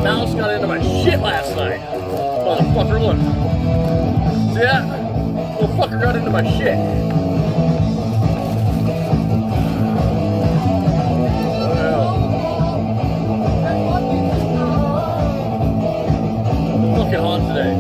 Mouse got into my shit last night. Motherfucker, look. See that? Little fucker got into my shit. Fucking hot today.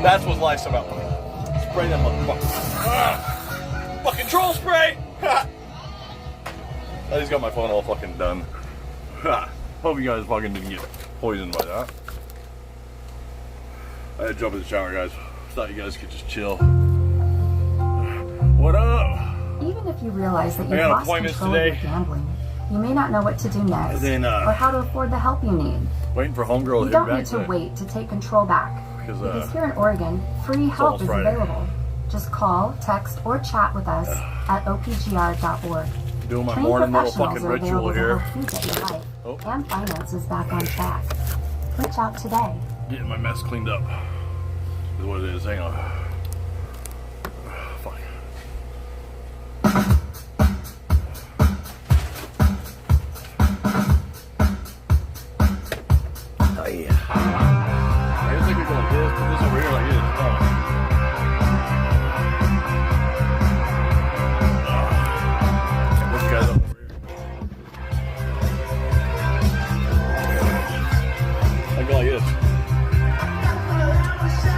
That's what's nice about me. Spray that motherfucker. Fucking troll spray! I just got my phone all fucking done. Hope you guys fucking didn't get poisoned by that. I had to jump in the shower, guys. Thought you guys could just chill. What up? Even if you realize that you've lost control of your gambling, you may not know what to do next or how to afford the help you need. Waiting for homegirl to hit You don't back need to today. wait to take control back. Because here in Oregon, free help is Friday. available. Just call, text, or chat with us at opgr.org. Doing my Trained morning little professionals fucking are ritual available here. to help you get your life and finances back on track. Reach out today. Getting my mess cleaned up. Is what it is. Hang on. Fuck. Oh yeah. I just think we're going this, put this over here like this. This guy's up over here. I go like this.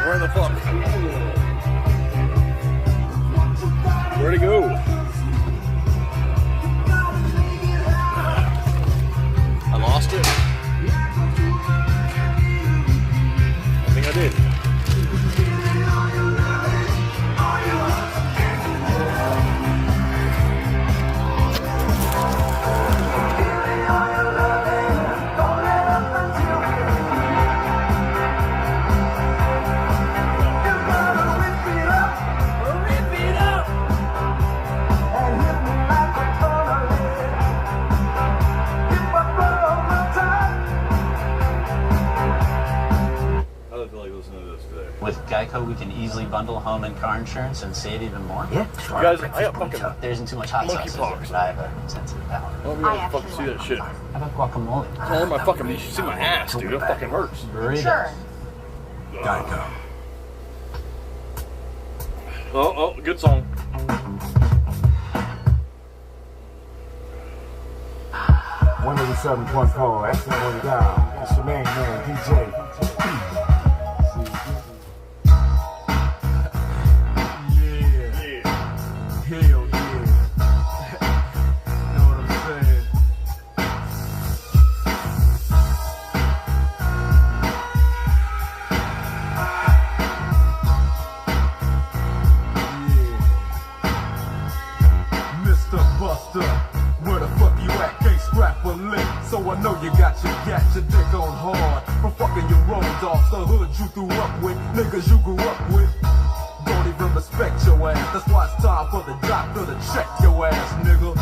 Where the fuck? Where'd he go? I lost it. I think I did. With Geico, we can easily bundle home and car insurance and save even more. Yeah, You guys, I got fucking There isn't too much hot monkey sauce. pox. I have a sensitive palate. I don't really fucking see that shit. How about guacamole? Oh my fucking, you should see my ass, dude. It fucking hurts. Burritos. Geico. Oh, good song. 187.4, excellent one down. It's your main man, DJ. Yeah. Hell yeah. Know what I'm saying? Yeah. Mr. Buster, where the fuck you at? Can't scrap a lick, so I know you got your dick on hard. From fucking your road dogs, the hood you grew up with, niggas you grew up with. Don't even respect your ass, that's why it's time for the doctor to check your ass, nigga.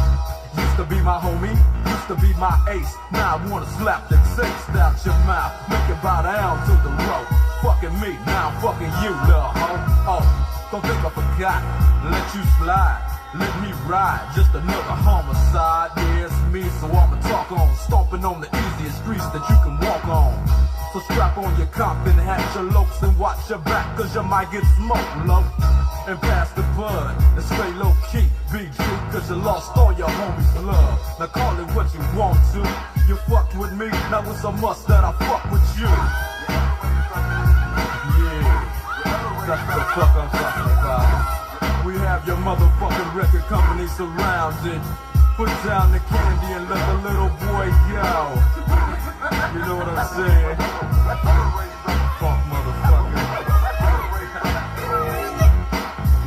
Used to be my homie, used to be my ace. Now I wanna slap the taste out your mouth, make it bow down to the road. Fucking me, now I'm fucking you, little hoe. Oh, don't think I forgot, let you slide. Let me ride, just another homicide. Yeah, it's me, so I'ma talk on. Stomping on the easiest streets that you can walk on. So strap on your Compton hat, your lokes, and watch your back, cause you might get smoked, low. And pass the bud, and stay low key, be true, cause you lost all your homies' love. Now call it what you want to. You fucked with me, now it's a must that I fuck with you. Yeah, That's the fuck I'm talking about. We have your motherfucking record company surrounded. Put down the candy and let the little boy go. You know what I'm saying? Fuck motherfucker.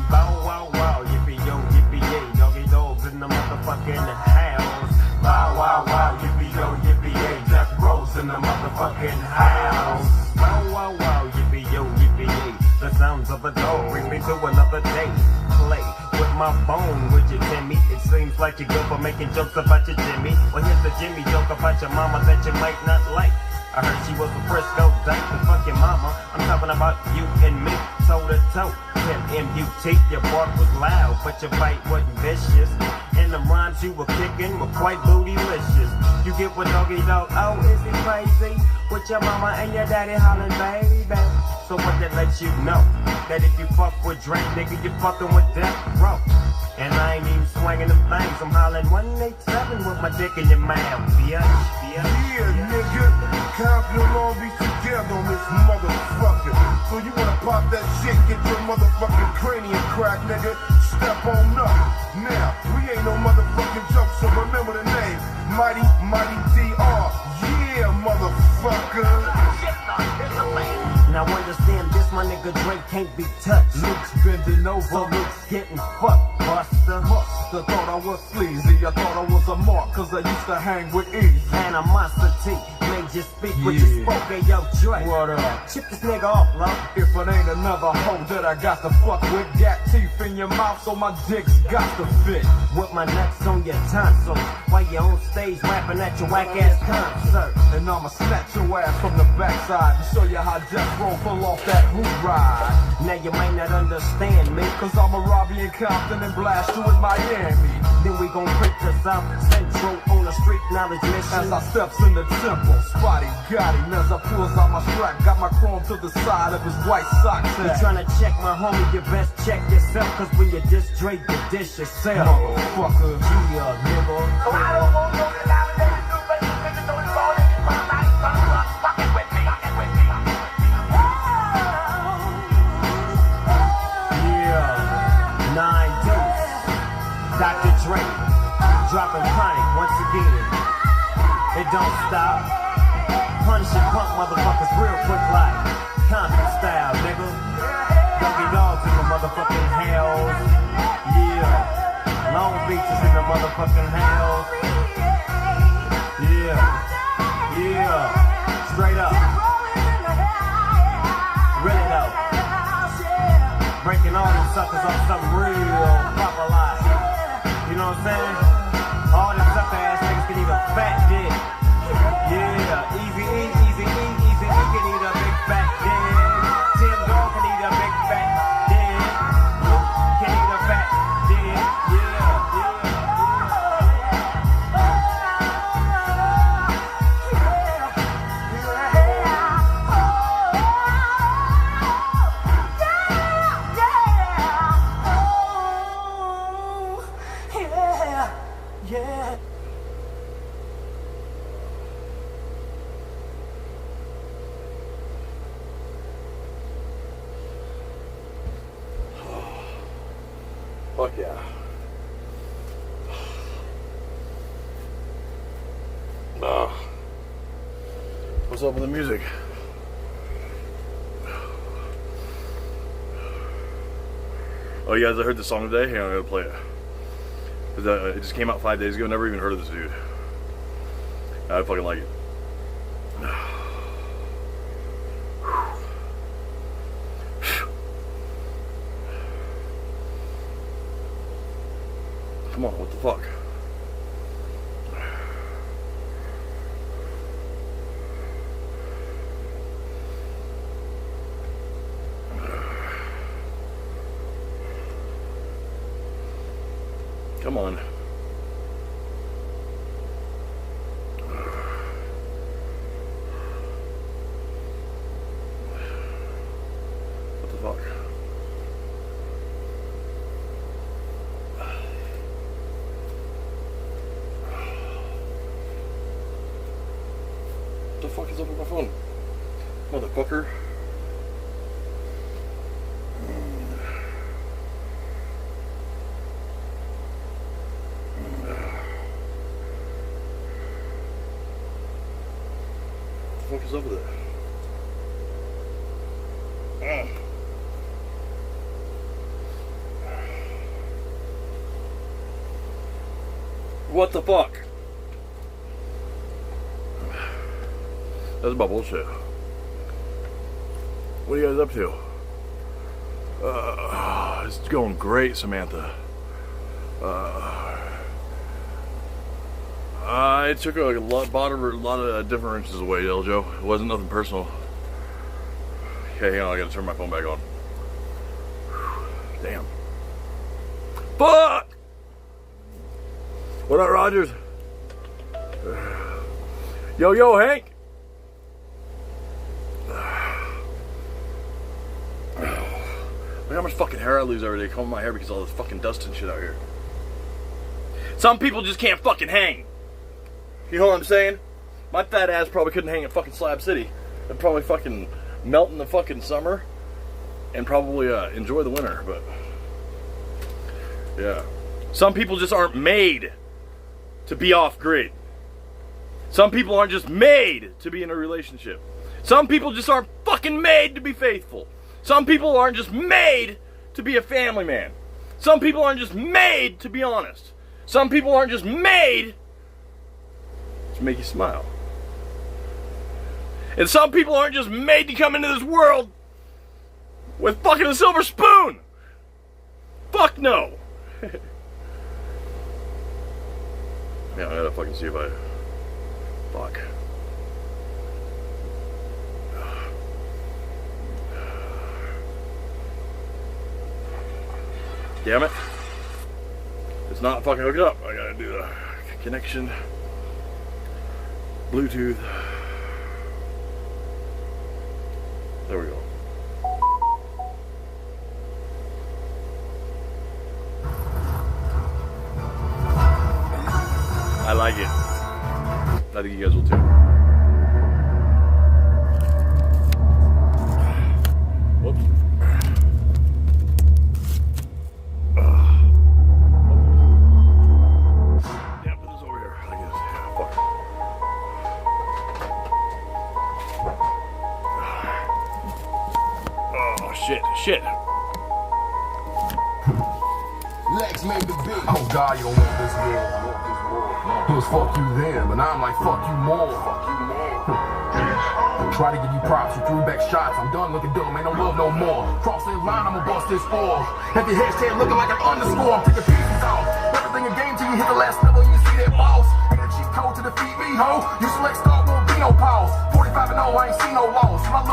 Bow wow wow, yippee yo, yippee yay, doggy dogs in the motherfucking house. Bow wow wow, yippee yo, yippee yay, Jack Rose in the motherfucking house. Bow wow wow, yippee yo, yippee yay, the sounds of a dog bring me to another day. Play with my bone, with your Timmy. It seems like you're good for making jokes about your Jimmy. Well, here's the Jimmy joke about your mama that you might not like. I heard she was a Frisco dyke, but fuck your mama. I'm talking about you and me, toe to toe. M-U-T, your bark was loud, but your bite wasn't vicious. And the rhymes you were kicking were quite bootylicious. You get what doggy dog, oh, is he crazy? With your mama and your daddy hollering, baby. So what that lets you know? That if you fuck with Drake, nigga, you fucking with Death Row. And I ain't even swinging them things, I'm hollering 187 with my dick in your mouth, bitch. Yeah, nigga, Compton Long Beach together on this motherfucker. So you wanna pop that shit, get your motherfucking cranium crack, nigga. Step on up. Now, we ain't no motherfucking joke, so remember the name. Mighty, Mighty DR. Yeah, motherfucker. Now understand this, my nigga Drake can't be touched. Luke's bending over, So Luke's getting fucked, buster. Buster thought I was sleazy, I thought I was a mark, cause I used to hang with Easy. Animosity made you speak with your spoke, hey yo Drake. What up? Chip this nigga off, love. If it ain't another hoe that I got to fuck with, got teeth in your mouth, so my dick's got to fit. With my nuts on your tonsils, while you on stage rapping at your whack ass concert. And I'ma snatch your ass from the backside and show you how Death Row pull off that hoop ride. Now you might not understand me, Cause I'ma rob you in Compton and blast you in Miami. then we gon' creep to South Central on a street knowledge mission. As I steps in the temple, Spotty got him as I pulls out my strap. Got my chrome to the side of his white socks. You tryna check my homie, you best check yourself. Cause when you diss Drake, you dish yourself. Motherfucker. Yeah, nigga. So I don't want no denomination, no baby, nigga, don't fall in my life, fucking with me. Yeah, 9 Deuce, Dr. Dre, dropping chronic once again. It don't stop. Punishing punk motherfuckers real quick like Compton style, nigga. Doggy dogs in the motherfucking hells. Yeah, Long Beach is in the motherfucking hells. Yeah, yeah, straight up. Really though. Breaking all them suckers off something real proper like. You know what I'm saying? All them sucker ass niggas can eat a fat dick. Yeah, Easy E, Easy E, Easy E can eat a big fat dick. Tim Dog can eat a big fat dick. Luke can eat a fat dick. Yeah. Fuck yeah. What's up with the music? Oh, you guys, I heard the song today. Hang on, I gotta play it. It just came out 5 days ago. Never even heard of this dude. I fucking like it. Come on, what the fuck? Come on. What the fuck? What the fuck is up with my phone? Motherfucker. fuck is up with it? What the fuck? That's about bullshit. What are you guys up to? It's going great, Samantha. I took a lot of different wrenches away, Eljo. It wasn't nothing personal. Okay, hang on, I gotta turn my phone back on. Damn. Fuck! What up, Rogers? Yo, Hank! Look how much fucking hair I lose every day combing my hair because of all this fucking dust and shit out here. Some people just can't fucking hang. You know what I'm saying? My fat ass probably couldn't hang at fucking Slab City. I'd probably fucking melt in the fucking summer and probably enjoy the winter, but yeah. Some people just aren't made to be off grid. Some people aren't just made to be in a relationship. Some people just aren't fucking made to be faithful. Some people aren't just made to be a family man. Some people aren't just made to be honest. Some people aren't just made to make you smile. And some people aren't just made to come into this world with fucking a silver spoon. Fuck no. Yeah, I gotta fucking see if I... Fuck. Damn it. It's not fucking hooked up. I gotta do the connection. Bluetooth. There we go. I like it. I think you guys will too. Whoops. Yeah, put this over here. I guess. Yeah, fuck. Oh, shit. Legs made the beat. Oh God, you don't want this world. It was fuck you then, but now I'm like fuck you more. Try to give you props, you threw back shots. I'm done looking dumb, ain't no love no more. Crossing the line, I'ma bust this fall. Have your hashtag looking like an underscore. I'm taking pieces off. Everything a game till you hit the last level and you see that boss. Ain't a cheat code to defeat me, ho. You select star, won't be no pause. 45-0, I ain't see no loss. 45-0. I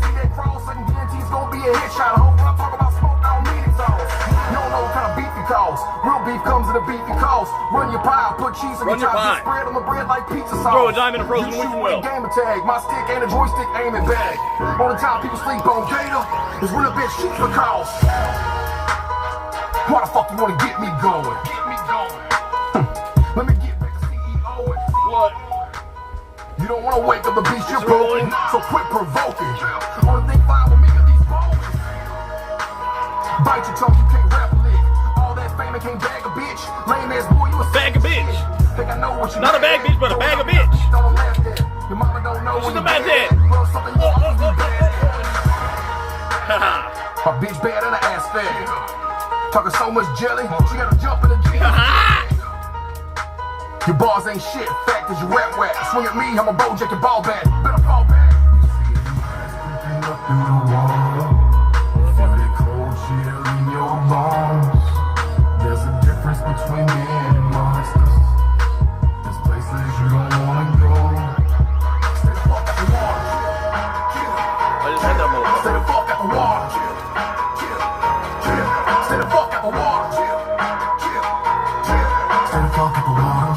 see that cross, I can guarantee it's gonna be a headshot, ho. When I talk about smoke, I don't mean exhaust. You don't know what kind of beef you cause. Real beef comes in a beefy cause. Run your pie, put cheese on your top, spread on the bread like pizza sauce. Throw a dime in a frozen wheat well. Gamer tag, my stick ain't a joystick aiming back. On the time people sleep on Gator, is when a bitch shoots for cause. Why the fuck you wanna get me going? Let me get back to CEO and what? You don't wanna wake up a beast, you're broken. So quit provoking. Only thing fine with me are these bones. Bite your tongue, you can't rap a lick. All that fame and can't bag a bitch. Lame ass boy, you a bag a bitch. Think I know what you not a bag bitch, but a bag of bitch. Don't laugh at. Your mama don't know she's what a bad dad. Well, something you always be bad at. My bitch bad and an ass fat. Talking so much jelly, she gotta jump in the gym. Your bars ain't shit, fact is you rap whack. Swing at me, I'm a Bojack your ball back. Better fall back. You see it, creeping up through the wall. Feel that cold chill in your bones. There's a difference between men and monsters. There's places you don't wanna go. Stay the fuck out the water. I just had that moment. Stay the fuck out the water. Stay the fuck out the water. Stay the fuck out the water.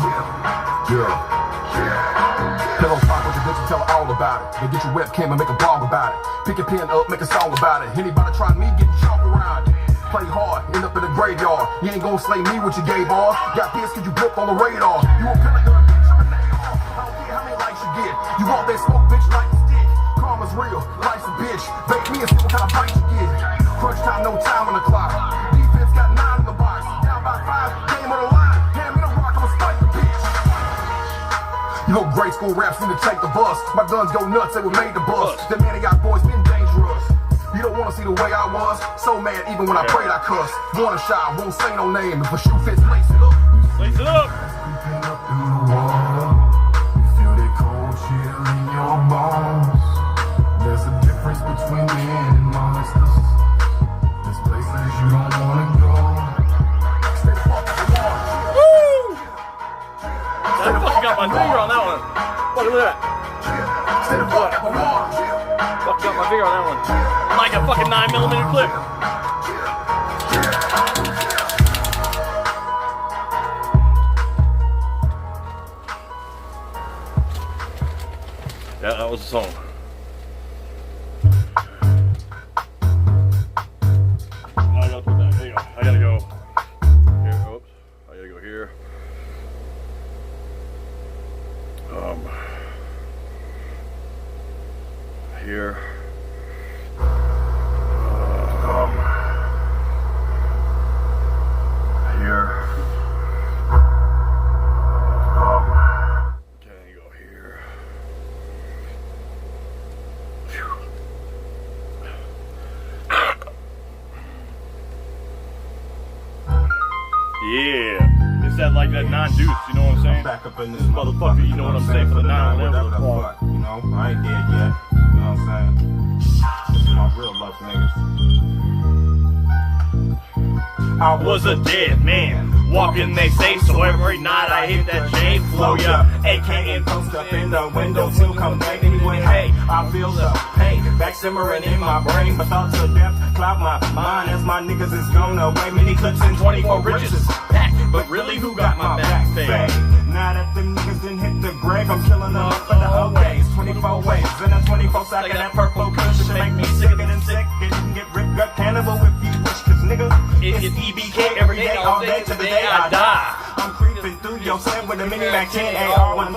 Pillow talk with your bitch and tell her all about it. Then get your webcam and make a blog about it. Pick your pen up, make a song about it. Anybody try me, get chalk around it. Play hard, end up in the graveyard. You ain't gonna slay me with your gay bar. Got pissed cause you blip on the radar. You a pillar gun, bitch, I'm a nail. I don't care how many likes you get. You want that smoke, bitch, like a stick. Karma's real, life's a bitch. Bake me and see what kind of fight you get. Crunch time, no time on the clock. Defense got 9 in the box. Down by 5, game on the line. Hand me the rock, I'ma spike the bitch. You know grade school raps need to take the bus. My guns go nuts, they were made to bust. The Maniac boys been dangerous. You don't wanna see the way I was. So mad even when I prayed I cussed. Wanna shot, won't say no name. If a shoe fits, lace it up. Lace it up. Creeping up through the water. You feel that cold chill in your bones. There's a difference between men and monsters. There's places you don't wanna go. Stay the fuck out of the water. Woo! I fucking got my finger on that one. Fuck, look at that. Stay the fuck out of the water. Fuck, got my finger on that one. Like a fucking 9mm clip. Yeah, that was the song. I gotta put that. There you go. I gotta go here. Oops. I gotta go here. Here. Here. Okay, go here. Phew. Yeah. It's that like that non-deuce, you know what I'm saying? Back up in this Motherfucker, you know what I'm saying? For the 9/11. You know, I ain't dead yet. You know what I'm saying? This is my real life niggas. I was a dead man, walking they say, so every night I hit that J flow, yeah. AK and post up in the window till come night anyway. Hey, I feel the pain back simmering in my brain, but thoughts of death cloud my mind as my niggas is gone away. Many clips and 24 bridges packed, but really who got my back? Now that them niggas done hit the grave, I'm killing them up for the whole days. 24 waves and a 24 sack of that purple cushion make me sicker than sick. And you can get ripped gut cannibal if you wish, cause nigga, it's EBK every day, all day to the day I die. I'm creeping through your set with a mini Mac 10 AR-15.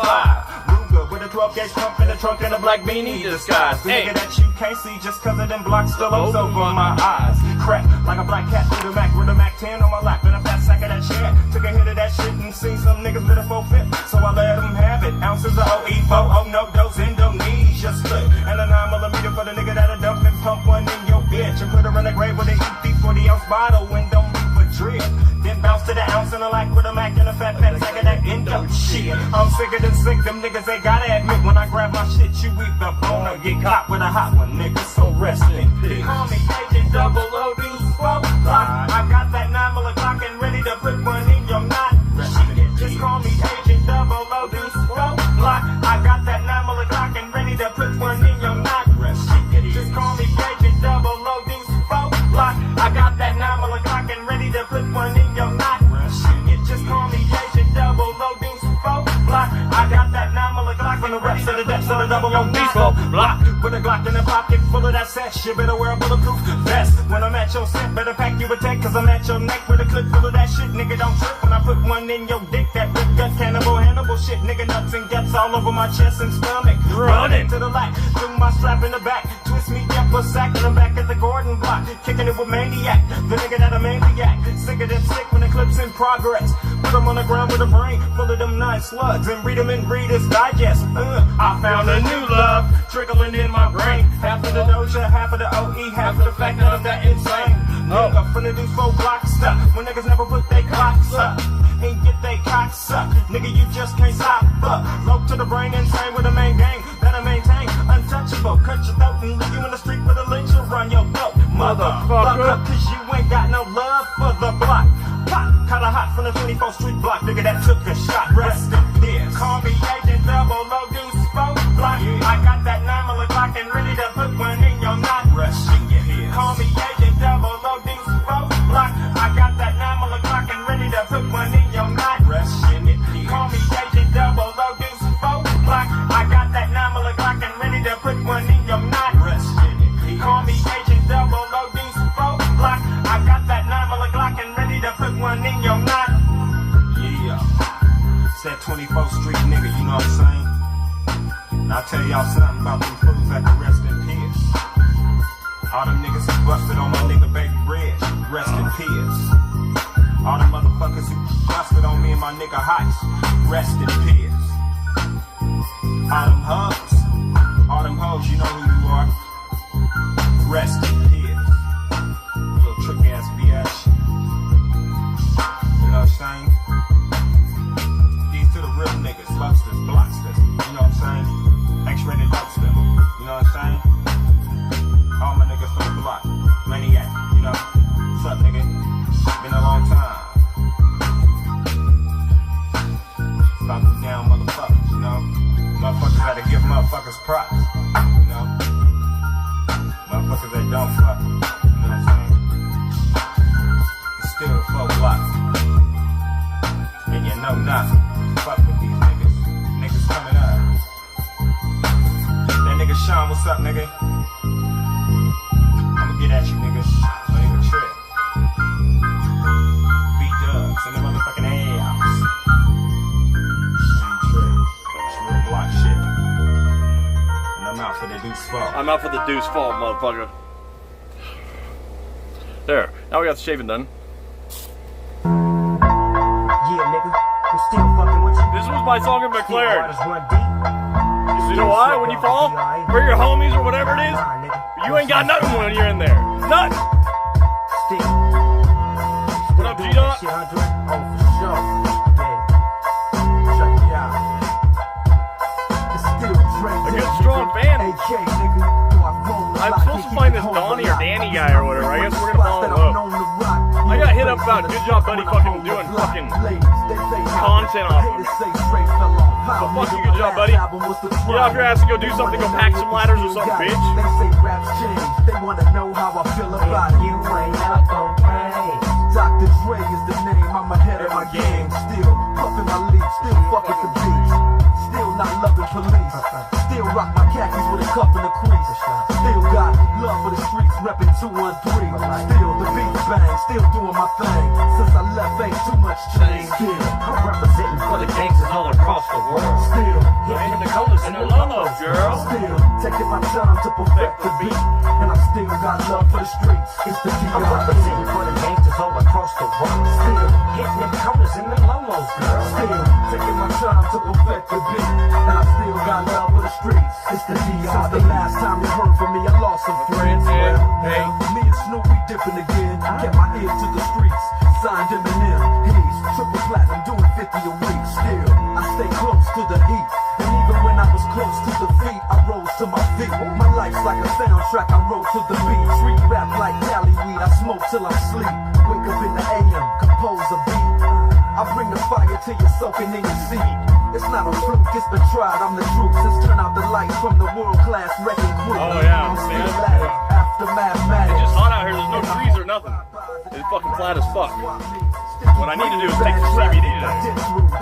Ruger with a 12-gauge pump in the trunk and a black beanie disguise. The nigga that you can't see just cause of them blocks still up over my eyes. Crack like a black cat through the Mac with a Mac 10 on my lap and a fat sack of that shit. Took a hit of that shit and seen some niggas with a 4-5, so I let them have it. Ounces of OE4, oh no, those Indonesia split. And a 9mm for the nigga that'll dump and pump one in your bitch and put her in the grave with an EP 40-ounce bottle and don't leave a drip. Then bounce to the ounce and a lack with a Mac and a fat sack of that Indo shit. I'm sicker than sick, them niggas they gotta admit when I grab my shit, you either bone or get caught with a hot one, nigga. So rest in peace. Call me Agent 00 Deuce 4 Block. I got that 9mm clock and ready to put one in your knot. Just call me Agent 00 Deuce 4 Block. I got that 9mm clock and ready to put one in your knot. Just call me Agent 00 Deuce 4 Block. I got that 9mm clock and ready to put one in your knot. Just call me Agent 00 Deuce 4 Block. I got that 9mm clock from the reps to the depths of the 00 Deuce 4 Block. With a Glock in a pocket full of that set, you better wear a bulletproof vest. When I'm at your set, better pack you a tech, cause I'm at your neck with a clip full of that shit. Nigga, don't trip when I put one in your dick. That rip gut cannibal Hannibal shit. Nigga, nuts and guts all over my chest and stomach. Running to the light, through my strap in the back. Twist me up a sack and I'm back at the Gordon block. Kicking it with Maniac, the nigga that a maniac. Sicker than sick when the clip's in progress. Put him on the ground with a brain full of them nice slugs and read them in Reader's Digest. I found a new love trickling in my brain. Half of the Doja, half of the OE, half of the fact that I'm that insane. Nigga from the Deuce 4 Block stuff when niggas never put they clocks up and get they cocks up. Nigga, you just can't stop up. Low to the brain, insane with a main gang that I maintain. Untouchable, cut your throat and leave you in the street with a lynch around your throat. Motherfucker, cause you ain't got no love for the block. Pop, kinda hot from the 24th Street block, nigga that took a shot. Rest in peace. Call me Agent 00 Deuce 4 Block. I got that 9mm clock and ready to put one in your knot. Rush in your head. Call me Agent 00 Deuce 4 Block. I got that 9mm clock and ready to put one in your knot. Rush in your head. Call me Agent 00 Deuce 4 Block. I got that 9mm clock and ready to put one in your knot. Rush in your head. Call me Agent 00 Deuce 4 Block. I got that 9mm clock and ready to put one in your knot. Yeah, it's that 24th Street nigga, you know what I'm saying? I'll tell y'all something about them fools that can rest in peace. All them niggas who busted on my nigga Baby Red, rest in peace. All them motherfuckers who busted on me and my nigga Heist, rest in peace. not fuck with these niggas. Niggas coming up. That nigga Sean, what's up, nigga? I'ma get at you, niggas. Don't even trip. B-dubs in the motherfucking house. It's real block shit. And I'm out for the deuce fall. I'm out for the deuce fall, motherfucker. There. Now we got the shaving done. Yeah, nigga. I'm still fucking with you. This was my song in McLaren. Waters run deep. You know why? When you fall, for your homies or whatever it is, you ain't got nothing when you're in there. Nothing. What up, G-Dot? Oh, for sure. Yeah. Check me out. It's still Dre. A good strong fan. AK, nigga. I'm supposed to find this Donnie or Danny guy or whatever. I guess we're gonna follow him up. I got hit up about good job buddy fucking doing fucking content off of me. So fuck you, good job buddy. Get off your ass and go do something, go pack some ladders or something, bitch. They say raps change, they wanna know how I feel about it. You ain't up on pain. Dr. Dre is the name, I'm ahead of my game. Still puffin' my leaf, still fuck with the beats. Still not loving police. Still rock my khakis with a cup and a crease. Still got love for the streets, reppin' 213. Still the beat bang, still doing my thing. Since I left, ain't too much change. Still, I'm representing for the gangsters all across the world. Still, hitting the colors in the lolos, girl. Still, taking my time to perfect the beat. And I still got love for the streets. It's the D.R.E. I'm representing for the gangsters all across the world. Still, hitting the colors in the lolos, girl. Still, taking my time to perfect the beat. And I still got love for the streets. It's the D.R.E. Since the last time you heard from me, I lost some friends. Well, hey, me and Snoop, we dipping again. Kept my ear to the streets. Signed Eminem. He's triple platinum, doing 50 a week. Still, I stay close to the heat. And even when I was close to defeat, I rose to my feet. My life's like a soundtrack, I wrote to the beat. Street rap like Cali weed, I smoke till I'm sleep. Wake up in the AM, compose a beat. I bring the fire till you're soaking in your seat. It's not a fluke, it's been tried, I'm the truth. Since turn out the lights from the world-class wrecking crew. Oh yeah, I'm still man. at it, after mathematics. It's just hot out here, there's no trees or nothing. It's fucking flat as fuck. What I need to do is take some CBD today.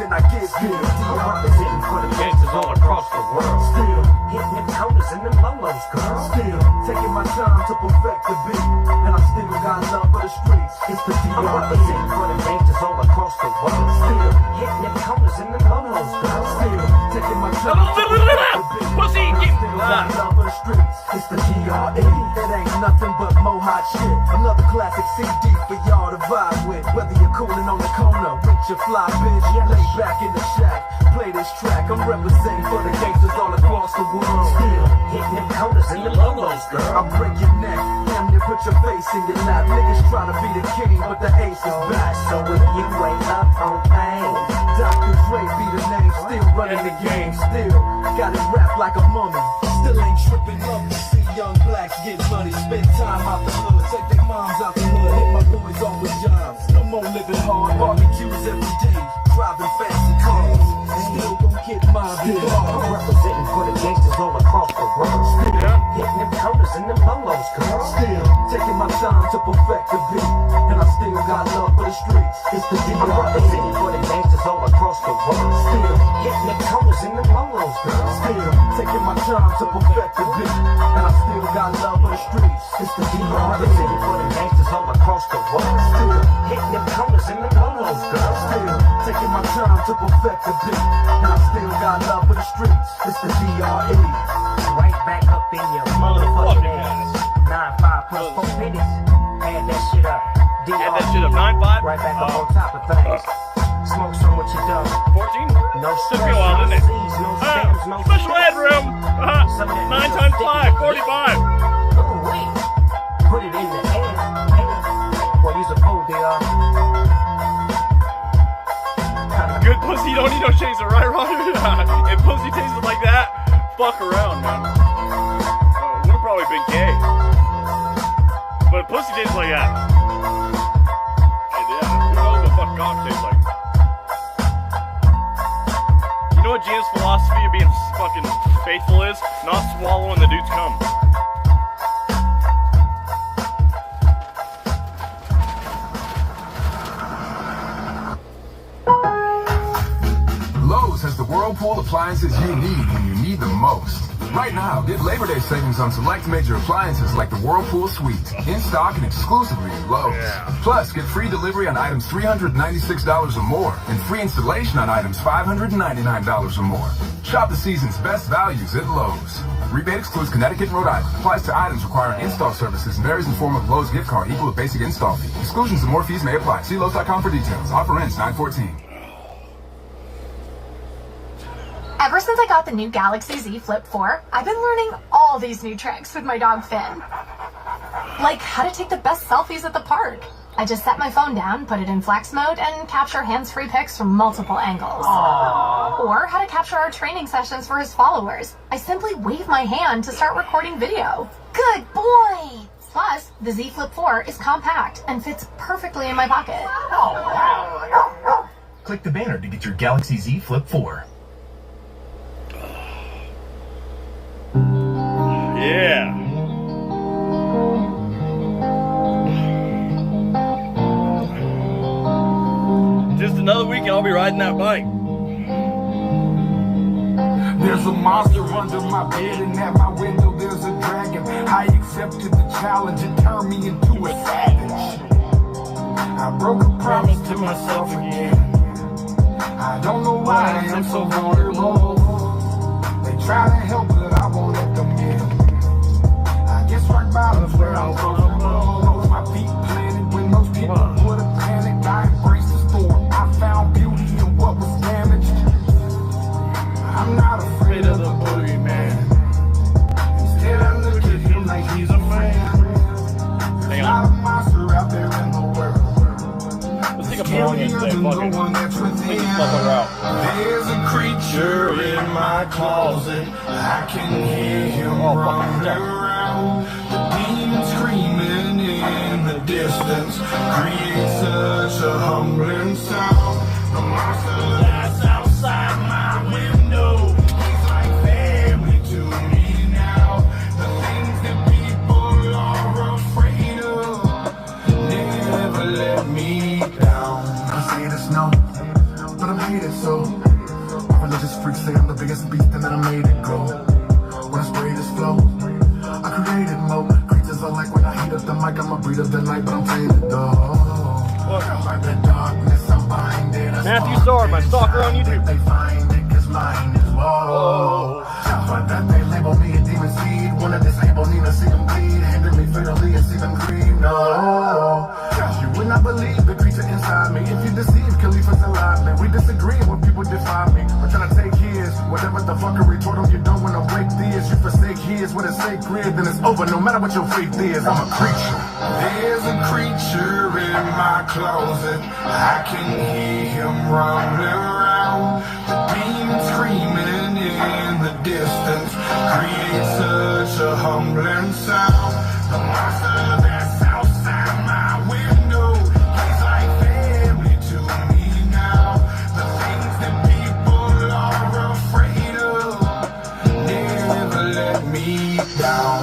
Then I get still. I'm representing for the gangsters all across the world. Still, hitting the coders and the lolos, girl. Still, taking my time to perfect the beat. And I still got love for the streets. It's the D.R.E. I'm representing for the gangsters all across the world. Still, hitting the coders and the lolos, girl. Still, taking my time to perfect the beat. Pussy, I still got love for the streets. It's the D.R.E. It ain't nothing but mohawk shit. Another classic CD for y'all to vibe with. Whether you're coolin' on the corner with your fly bitch, lay back in the shack, play this track. I'm representing for the gangsters all across the world. Still hitting them coders and the lolos, girl. I break your neck, damn near put your face in your lap. Niggas try to be the king, but the ace is back. So if you ain't up on pain, Dr. Dre be the name, still running the game. Still got it wrapped like a mummy. Still ain't tripping, love to see young blacks get money. Spend time out the hood, take their moms out the hood, hit my boys off with jobs. No more living hard, barbecues every day, driving fancy cars. Still gon' get mine before. I'm representing for the gangsters all across the world. Still hitting them coders and them lolos, girl. Still taking my time to perfect the beat. And I still got love for the streets. It's the D.R.E. I'm representing for the gangsters all across the world. Still hitting them coders and them lolos, girl. Still taking my time to perfect the beat. And I still got love for the streets. It's the D.R.E. I'm representing for the gangsters all across the world. Still hitting them coders and them lolos, girl. Still taking my time to perfect the beat. And I still got love for the streets. It's the D.R.E. Right back up in your motherfucking ass. 9-5 plus 4 minutes. Add that shit up. Add that shit up. 9-5. Right back up on top of things. Smoke some with your dog. 14? No Took stress, me a while, no didn't it? C's, no scams, no Special shit. ed room. 9 times 5, 45. Oh, wait. Put it in the air. Well, use a fool, DR. Good pussy, you don't need no chaser, right, Roger? If pussy tasted like that, fuck around, man. Would have probably been gay. But if pussy tastes like that. Yeah, who knows what fuck cock tastes like? You know what Gina's philosophy of being fucking faithful is? Not swallowing the dude's cum. Whirlpool appliances you need when you need them most. Right now, get Labor Day savings on select major appliances like the Whirlpool Suite, in stock and exclusively at Lowe's. Plus, get free delivery on items $396 or more, and free installation on items $599 or more. Shop the season's best values at Lowe's. Rebate excludes Connecticut and Rhode Island. Applies to items requiring install services and varies in form of Lowe's gift card equal to basic install fee. Exclusions and more fees may apply. See Lowe's.com for details. Offer ends 9/14. Ever since I got the new Galaxy Z Flip 4, I've been learning all these new tricks with my dog Finn. Like how to take the best selfies at the park. I just set my phone down, put it in flex mode, and capture hands-free pics from multiple angles. Aww. Or how to capture our training sessions for his followers. I simply wave my hand to start recording video. Good boy! Plus, the Z Flip 4 is compact and fits perfectly in my pocket. Click the banner to get your Galaxy Z Flip 4. Yeah. Just another week and I'll be riding that bike. There's a monster under my bed and at my window there's a dragon. I accepted the challenge and turned me into a savage. I broke a promise to myself again. I don't know why I am so vulnerable. They try to help but I won't let them in. I guess rock bottom's where I'm comfortable. My feet planted when most people would have panicked. I embraced the storm. I found beauty in what was damaged. I'm not afraid of the boogeyman. Instead I look at him like he's a man. There's not a monster out there in the world. Let's take a pause and say There's a creature in my closet. I can hear him running around. The demon screaming in the distance creates such a humbling sound. The monster that's outside my window, he's like family to me now. The things that people are afraid of never let me down. I say it's no, but I'm hated so. Religious freaks say I'm the biggest beast and then I made it go. When I spray this flow, I created more. Creatures are like when I heat up the mic, I'm a breed of the night, but I'm faded though. Like the darkness, I'm blinded. Matthew Starr, my stalker on YouTube. They find it cause mine is woe. But that they label me a demon seed. Wanna disable me to see them bleed. Hinder me fatally and see them grieve. No, you would not believe the creature inside me. If you deceive, Khalifa's alive, man. We disagree when people defy me. I'm trying to take his, whatever the fuck a retort on. You don't wanna break this. You forsake his when it's sacred, then it's over. No matter what your faith is, I'm a creature. There's a creature in my closet. I can hear him rumbling around. The demon screaming in the distance creates such a humbling sound. The monster that's outside my window, he's like family to me now. The things that people are afraid of never let me down.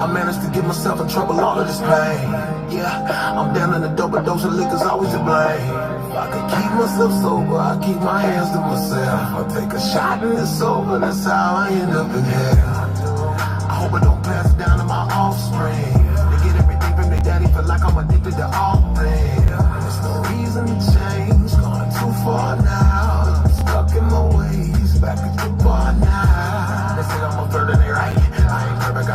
I managed to get myself in trouble, all of this pain. Yeah, I'm down in the dope, but dose of liquor's always to blame. If I could keep myself sober, I keep my hands to myself. I take a shot and it's over, that's how I end up in hell. I hope I don't pass it down to my offspring. They get everything from their daddy, feel like I'm addicted to all things. There's no reason to change, gone too far now. I'm stuck in my ways, back at the bar now. They say I'm a flirt and they right, I ain't perfect,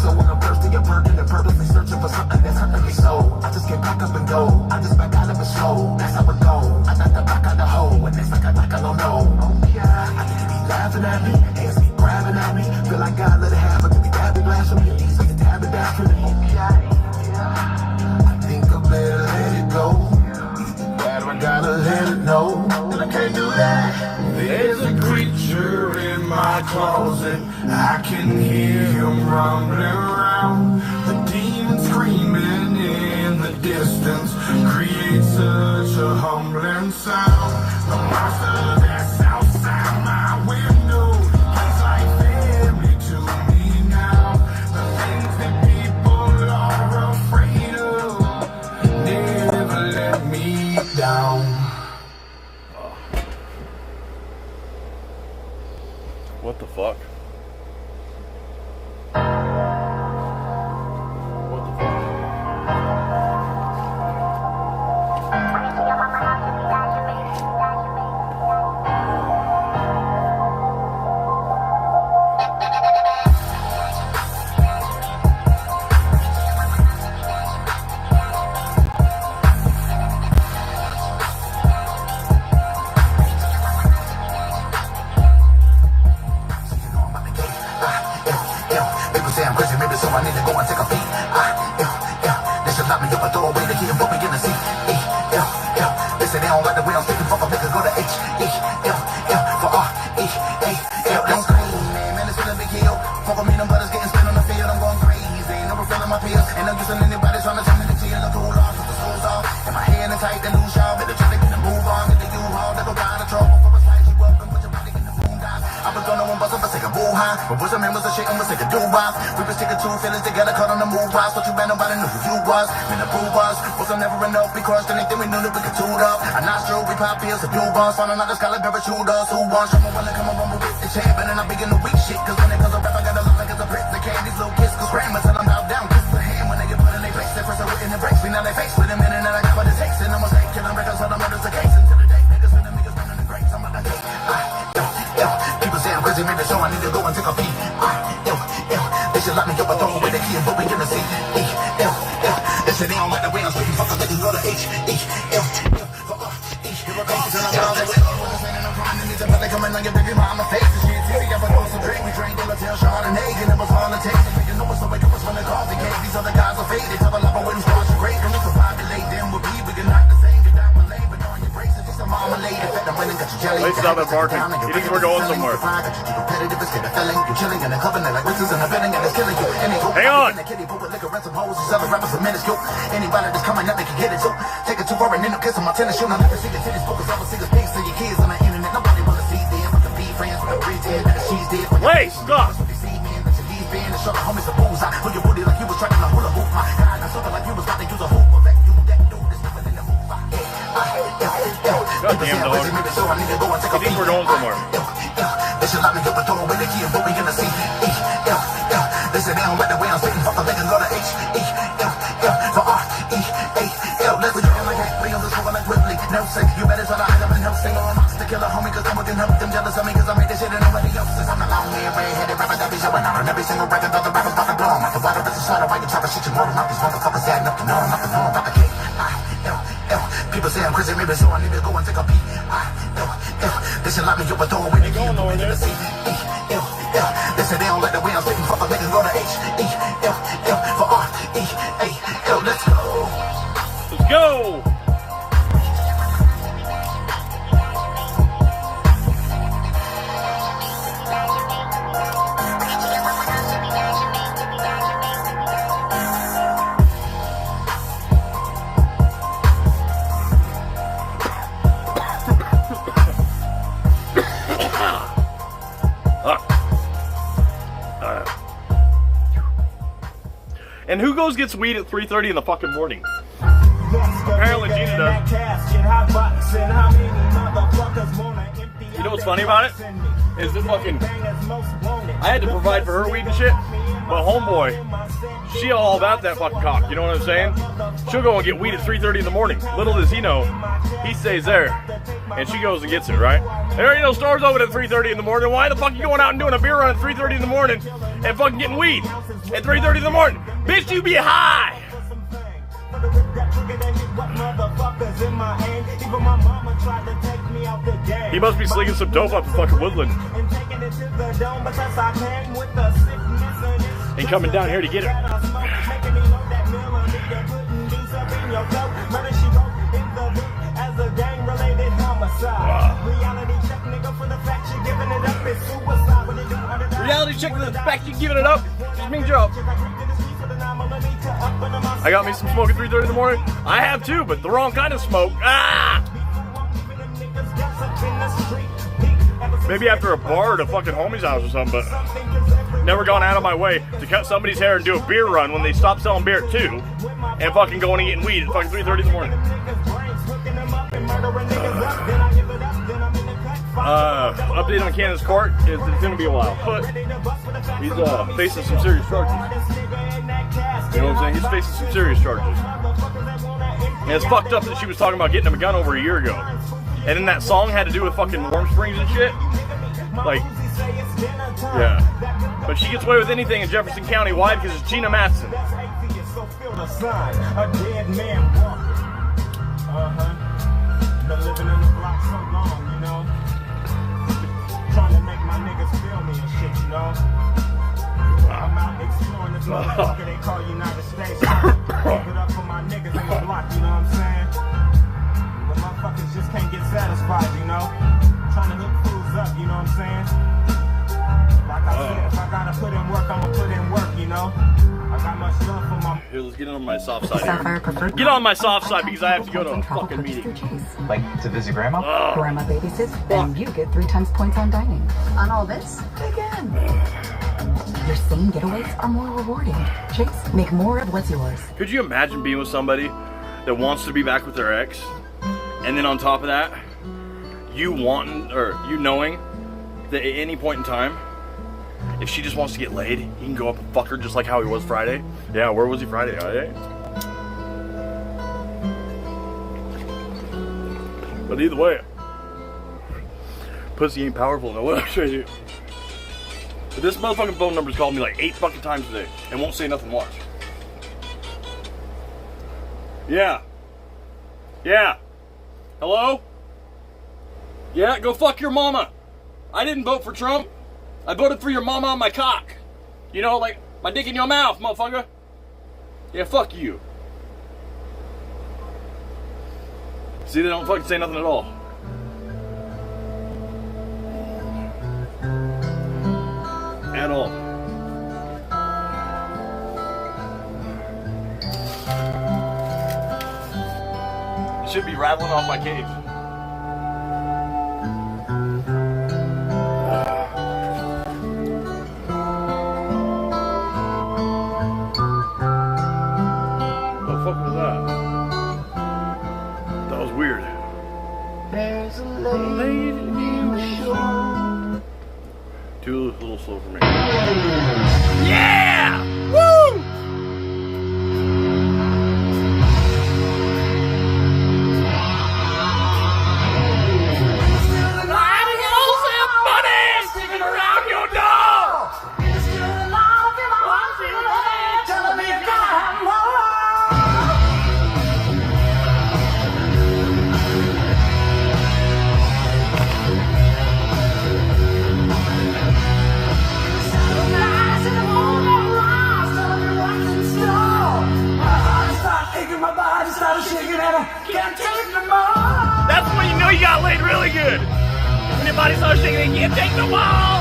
so when I'm thirsty, I'm perking and purposely searching for something that's hurting me so I just get back up and go, I just back out of it slow. That's how it go, I got the back out the hole. And it's like I don't know. I think you be laughing at me, hands be grabbing at me. Feel like God let it happen to be dabbing blasphemy. Easy to tab it down for me. I think I better let it go. Either I gotta let it know that I can't do that. There's a creature in my closet. I can hear him rumbling around. The demon screaming in the distance creates such a humbling sound. The monster that's outside my window, he's like family to me now. The things that people are afraid of never let me down. fuck? What the fuck? But bosom man was a shit and was like a do-wop. We was taking two feelings together, caught on the move wise. What you bet nobody knew who you was. Man, the boo was. Wasn't never enough because anything we knew that we could toot up. I'm not sure we pop pills, a few bars. Falling out the sky like shooters. Who wants? Someone wanna come around with the champ. And then I begin to weak shit. Cause when it comes to rap, I gotta look like it's a brick. The candy's little kiss, cause grandma till I'm out down. Kiss the hand when they get put in their face. They first are written in breaks. We now they face with a minute and I got what it takes. And I'm a snake, killing records when I'm murder's a case. Until the day, niggas with the niggas running the grapes. I'm about to take. People say I'm crazy, maybe so I need to go and take a peek. They should lock me up, I throw away the key and put me in the seat. They say they don't like the way I'm speaking, fuck, they can go to H-E-L. They coming on your baby mama face and shit. TV got my some drink, we drank in the tail, Chardonnay, and it was all it takes. And you know what's so wake up when the coffee came. These other guys are faded, tell a lot of wouldn't start to great. And we survived them with me, we can knock the same, get down my lane, but on your brakes, it's just a marmalade. Effect, I'm winning, got your jelly. Let's stop at parking. He thinks we're going somewhere. Hang on. Anybody that's coming up, they can get it. So take it too far and end up kissing my tennis shoe. I'll never see the titties, focus on the biggest piece of your kids on the internet. Nobody wanna see them. I can be friends with a pretend that she's dead. Wait, stop. Show the homies a bullseye. Put your booty like you was trying to hula hoop. My God, I saw it like you was about to use a hoop. But you that dude is nothing in the move. Goddamn dog. I think we're going somewhere. They should lock me up and throw away the key and put me in the seat. They say they don't like the way I'm spitting. Fuck them, they can go to H-E-L for R-E-A-L. Let's go like that. We on this one like Whitley. No say, you better try to hide them and help. Say, oh, I'm to kill a homie, cause someone can help them. Jealous of me, cause I made this shit and nobody else. I'm the long man, red-headed rapper that be showing out on every single record. All the rappers about to blow them out. The water is a slaughter. Why you try to shit you more than these motherfuckers adding up to know I'm not the norm. About the K-I-L-L. People say I'm crazy, maybe so I need to go and take a peek. I-L-L. They should lock me up and throw away the key and put me in the seat. E-L-L. They say they don't like the way I'm spitting. Fuck them, they can go to H-E-L-L for R-E-A-L. Let's go. Let's go. And who goes gets weed at 3:30 in the fucking morning? Apparently Gina does. You know what's funny about it? Is this fucking... I had to provide for her weed and shit, but homeboy, she all about that fucking cock, you know what I'm saying? She'll go and get weed at 3:30 in the morning. Little does he know, he stays there, and she goes and gets it, right? There ain't no stores open at 3:30 in the morning. Why the fuck you going out and doing a beer run at 3:30 in the morning and fucking getting weed at 3:30 in the morning? Bitch, you be high! He must be slinging some dope up in fucking Woodland. And coming down here to get it. Reality check the fact you giving it up. Just mean job. I got me some smoke at 3:30 in the morning. I have too, but the wrong kind of smoke. Ah! Maybe after a bar at a fucking homie's house or something, but never gone out of my way to cut somebody's hair and do a beer run when they stop selling beer at 2 and fucking going and getting weed at fucking 3:30 in the morning. Update on Cannon's court is it's gonna be a while, but he's facing some serious charges. You know what I'm saying? He's facing some serious charges. And it's fucked up that she was talking about getting him a gun over a year ago. And then that song had to do with fucking Warm Springs and shit. Like, yeah. But she gets away with anything in Jefferson County. Why? Because it's Gina Matson. Been living in the block so long, you know. Trying to make my niggas feel me and shit, you know. I'm out exploring this motherfucker they call United States. Keep it up for my niggas in the block, you know what I'm saying? But motherfuckers just can't get satisfied, you know. Trying to hook fools up, you know what I'm saying? Like I said, if I gotta put in work, I'ma put in work, you know. I got much love for my... Here, let's get on my soft side here. Get on my soft side because I have to go to a fucking meeting. Like to visit Grandma? Grandma babysits, and you get 3 times points on dining. On all this, again. Your same getaways are more rewarding. Chase, make more of what's yours. Could you imagine being with somebody that wants to be back with their ex, and then on top of that, you knowing that at any point in time, if she just wants to get laid, he can go up and fuck her just like how he was Friday. Yeah, where was he Friday? But either way, pussy ain't powerful. No, what I'm trying to do. But this motherfucking phone number's called me like 8 fucking times today and won't say nothing. Watch. Yeah. Yeah. Hello? Yeah, go fuck your mama. I didn't vote for Trump. I voted for your mama on my cock. You know, like, my dick in your mouth, motherfucker. Yeah, fuck you. See, they don't fucking say nothing at all. At all. It should be rattling off my cage. Too a little slow for me. Yeah! Woo! Sticking around your door. That's when you know you got laid really good. When your body starts shaking, you can't take the wall.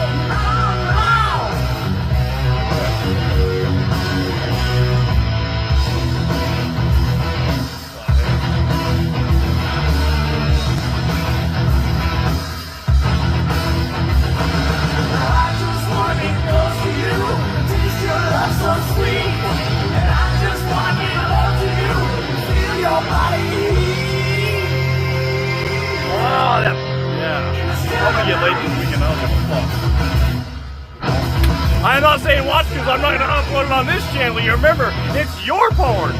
I'm not saying watch because I'm not going to upload it on this channel. You remember, it's your porn.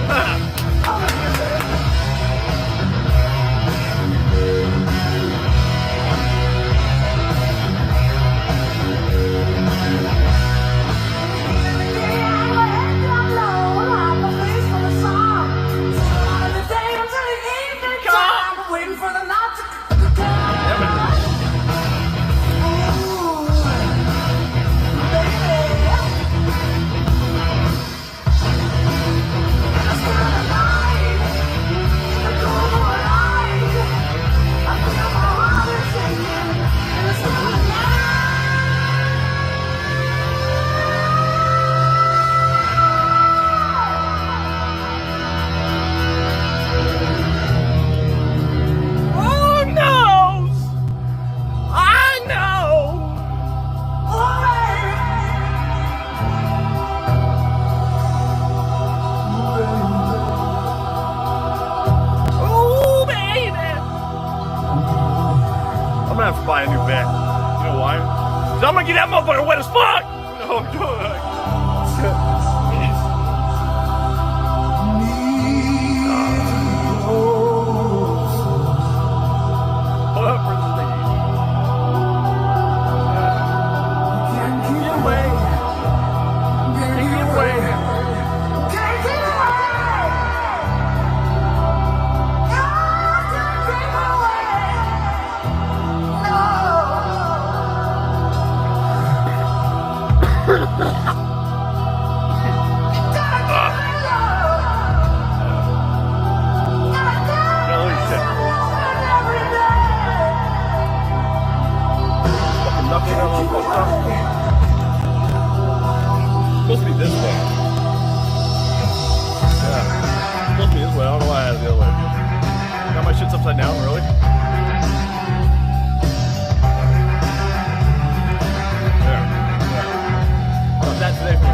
have to buy a new bed. You know why? 'Cause I'm gonna get that motherfucker wet as fuck! No, hold up for this thing. Get away. Get away. Supposed to be this way. Yeah. Supposed to be this way. I don't know why I had it the other way. Got my shit's upside down, really? There. How's that today for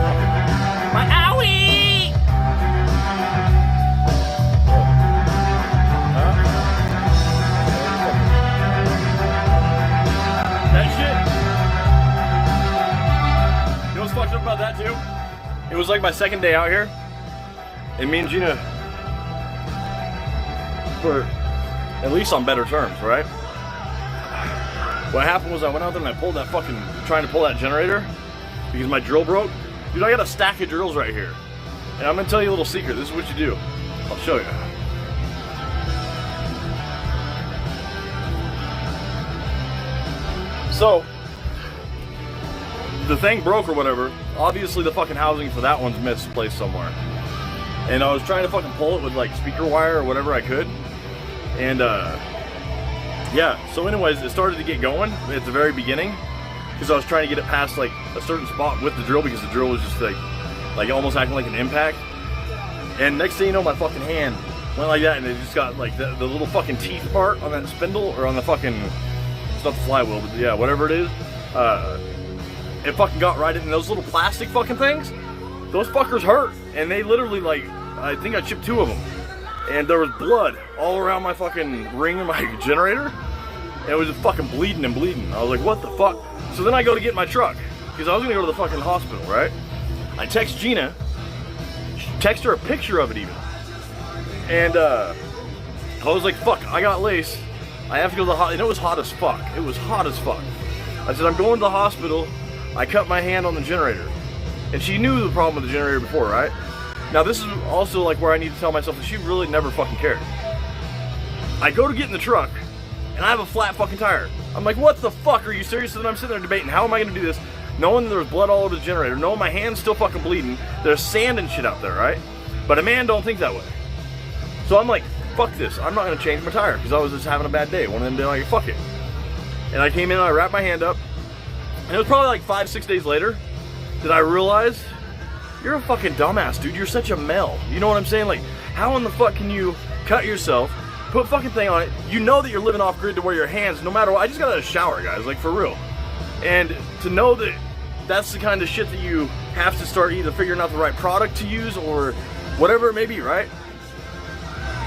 my owie? Huh? That shit. You know what's fucked up about that too? It was like my second day out here, and me and Gina were at least on better terms, right? What happened was I went out there and I pulled that fucking, trying to pull that generator because my drill broke. Dude, I got a stack of drills right here. And I'm gonna tell you a little secret. This is what you do. I'll show you. So, the thing broke or whatever. Obviously the fucking housing for that one's misplaced somewhere. And I was trying to fucking pull it with like speaker wire or whatever I could. And yeah, so anyways, it started to get going at the very beginning because I was trying to get it past like a certain spot with the drill because the drill was just like almost acting like an impact. And next thing you know, my fucking hand went like that and it just got like the little fucking teeth part on that spindle or on the fucking, it's not the flywheel, but yeah, whatever it is. It fucking got right in those little plastic fucking things. Those fuckers hurt. And they literally like, I think I chipped 2 of them. And there was blood all around my fucking ring of my generator. And it was just fucking bleeding and bleeding. I was like, what the fuck? So then I go to get my truck. Because I was gonna go to the fucking hospital, right? I text Gina. Text her a picture of it even. And I was like, fuck, I got lace. I have to go to the hospital. And it was hot as fuck. It was hot as fuck. I said, I'm going to the hospital. I cut my hand on the generator. And she knew the problem with the generator before, right? Now this is also like where I need to tell myself that she really never fucking cared. I go to get in the truck, and I have a flat fucking tire. I'm like, what the fuck, are you serious? And I'm sitting there debating, how am I gonna do this? Knowing that there was blood all over the generator, knowing my hand's still fucking bleeding, there's sand and shit out there, right? But a man don't think that way. So I'm like, fuck this, I'm not gonna change my tire, because I was just having a bad day. One of them days, like, fuck it. And I came in and I wrapped my hand up, and it was probably like 5-6 days later that I realized, you're a fucking dumbass, dude. You're such a male. You know what I'm saying? Like, how in the fuck can you cut yourself, put fucking thing on it? You know that you're living off grid to where your hands, no matter what. I just got out of the shower, guys, like for real. And to know that that's the kind of shit that you have to start either figuring out the right product to use or whatever it may be, right?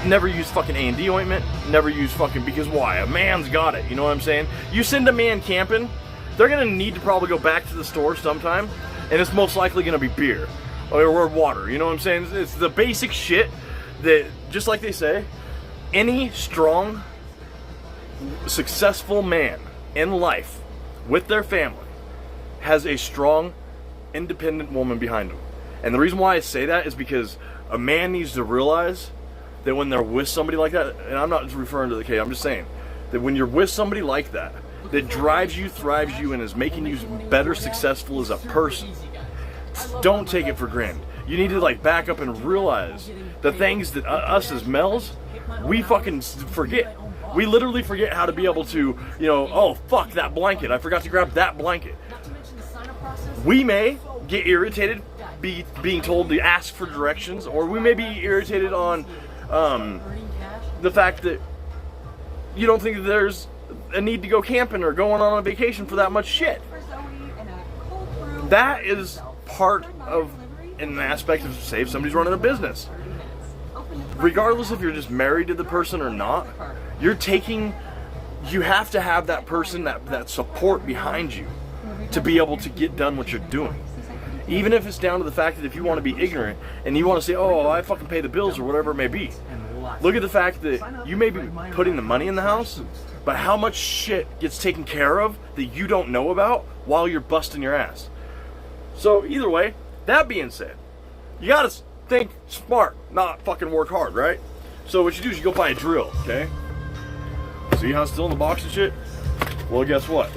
Never use fucking A&D ointment. Never use fucking, because why? A man's got it. You know what I'm saying? You send a man camping, they're gonna need to probably go back to the store sometime, and it's most likely gonna be beer or water. You know what I'm saying? It's the basic shit that, just like they say, any strong, successful man in life with their family has a strong, independent woman behind them. And the reason why I say that is because a man needs to realize that when they're with somebody like that, and I'm not referring to the K, I'm just saying that when you're with somebody like that, that drives you, thrives you, and is making you better successful as a person, don't take it for granted. You need to like back up and realize the things that us as males, we fucking forget. We literally forget how to be able to, you know, oh fuck that blanket, I forgot to grab that blanket. We may get irritated being told to ask for directions, or we may be irritated on the fact that you don't think that there's a need to go camping or going on a vacation for that much shit. That is part of an aspect of, say, if somebody's running a business. Regardless if you're just married to the person or not, you're taking you have to have that person, that support behind you to be able to get done what you're doing. Even if it's down to the fact that if you want to be ignorant and you want to say, oh, I fucking pay the bills or whatever it may be. Look at the fact that you may be putting the money in the house, but how much shit gets taken care of that you don't know about while you're busting your ass. So either way, that being said, you gotta think smart, not fucking work hard, right? So what you do is you go buy a drill, okay? See how it's still in the box and shit? Well, guess what?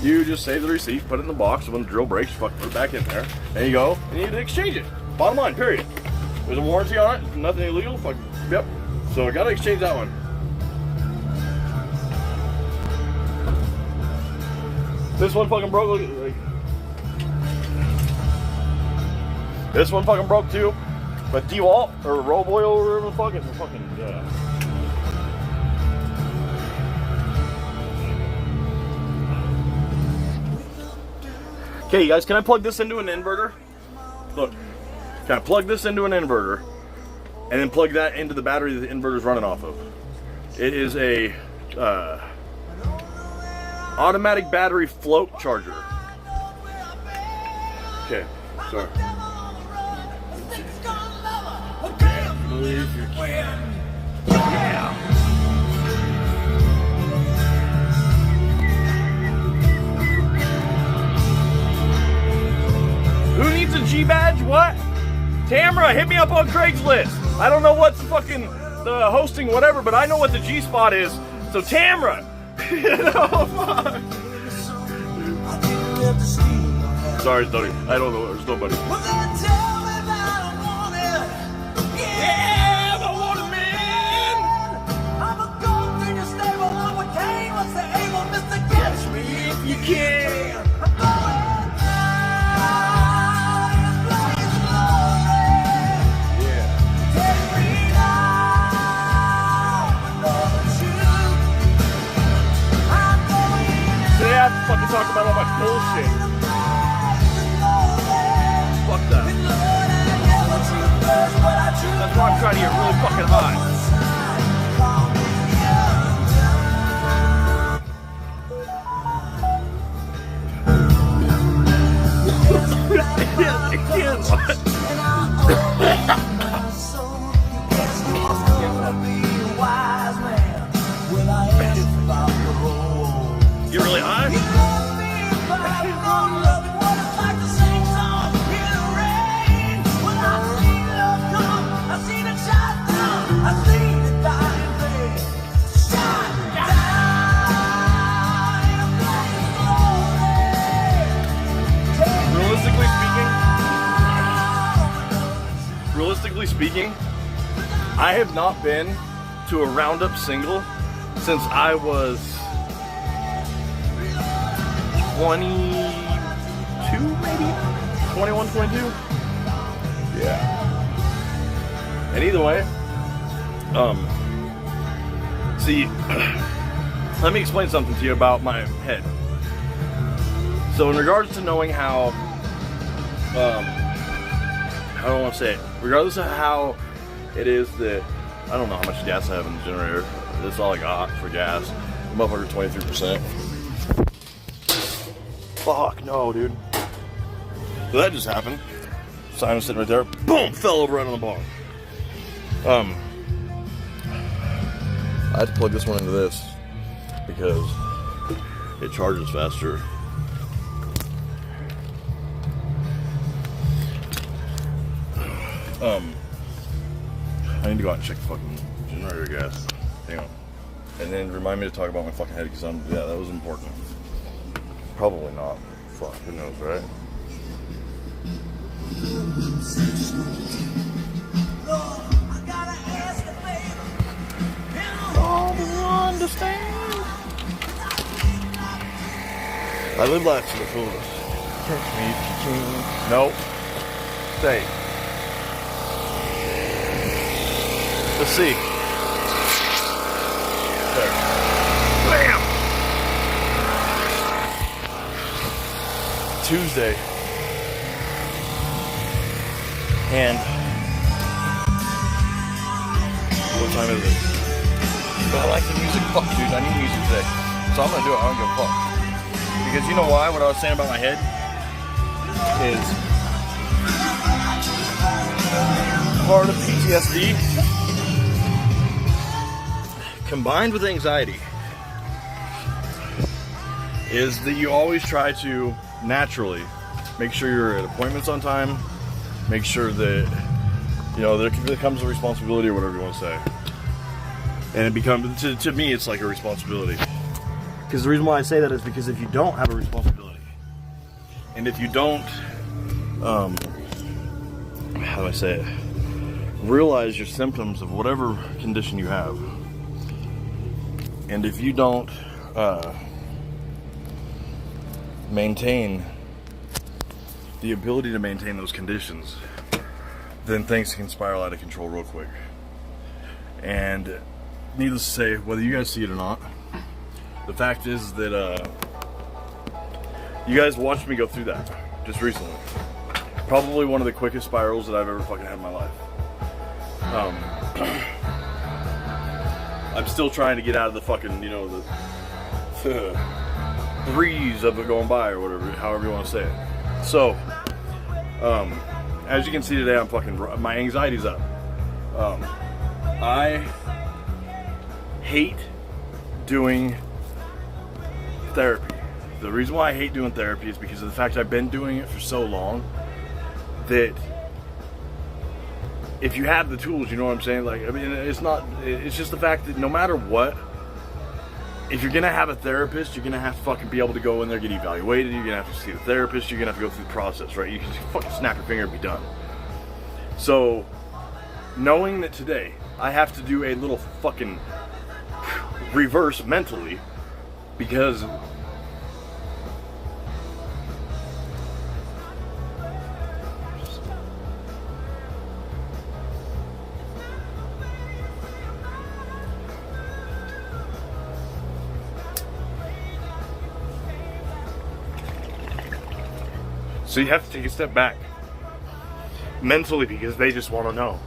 You just save the receipt, put it in the box, when the drill breaks, you fucking put it back in there, and you go, and you need to exchange it. Bottom line, period. There's a warranty on it, nothing illegal, fucking, yep. So I gotta exchange that one. This one fucking broke, like, this one fucking broke too, but DeWalt, or Roll Oil, or whatever the fuck, it's a fucking, Okay, you guys, can I plug this into an inverter? Look, can I plug this into an inverter and then plug that into the battery that the inverter's running off of? It is a automatic battery float charger. Okay, sorry. Believe you can. Yeah. Who needs a G badge? What? Tamara, hit me up on Craigslist. I don't know what's fucking the hosting, whatever, but I know what the G spot is. So Tamara, you know, fuck. Sorry, Tony. I don't know. There's nobody. Yeah, I want a man. I'm a gold in your stable. I'm a king. What's the aim of Mr. Catch me if you can. Fucking talk about all my bullshit. Fuck that. That's why I'm trying to get really fucking high. I can't. You're really high? Realistically speaking, I have not been to a roundup single since I was 22, maybe? 21, 22? Yeah. And either way, see, let me explain something to you about my head. So in regards to knowing how do I want to say it? Regardless of how it is that, I don't know how much gas I have in the generator. That's all I got for gas. I'm up under 23%. Fuck, no, dude. So that just happened. Simon's sitting right there. Boom! Fell over right on the bottom. I had to plug this one into this because it charges faster. I need to go out and check the fucking generator gas. Hang on. And then remind me to talk about my fucking head because yeah, that was important. Probably not. Fuck, who knows, right? Understand? I live life to the fullest. Catch me if you can. Nope. Stay. Let's see. There. Bam! Tuesday. And what time is it? But I like the music. Fuck, dude, I need music today. So I'm gonna do it. I don't give a fuck. Because you know why? What I was saying about my head is part of PTSD combined with anxiety is that you always try to naturally make sure you're at appointments on time, make sure that, you know, there becomes a responsibility or whatever you want to say. And it becomes, to me, it's like a responsibility. Because the reason why I say that is because if you don't have a responsibility, and if you don't, how do I say it, realize your symptoms of whatever condition you have, and if you don't maintain the ability to maintain those conditions, then things can spiral out of control real quick. And needless to say, whether you guys see it or not, the fact is that you guys watched me go through that just recently. Probably one of the quickest spirals that I've ever fucking had in my life. I'm still trying to get out of the fucking, you know, the breeze of it going by or whatever, however you want to say it. So, as you can see today, I'm fucking, my anxiety's up. I hate doing therapy. The reason why I hate doing therapy is because of the fact I've been doing it for so long that if you have the tools, you know what I'm saying? Like, I mean, it's just the fact that no matter what, if you're gonna have a therapist, you're gonna have to fucking be able to go in there, get evaluated, you're gonna have to see the therapist, you're gonna have to go through the process, right? You can just fucking snap your finger and be done. So, knowing that today I have to do a little fucking reverse mentally, because so you have to take a step back mentally because they just want to know.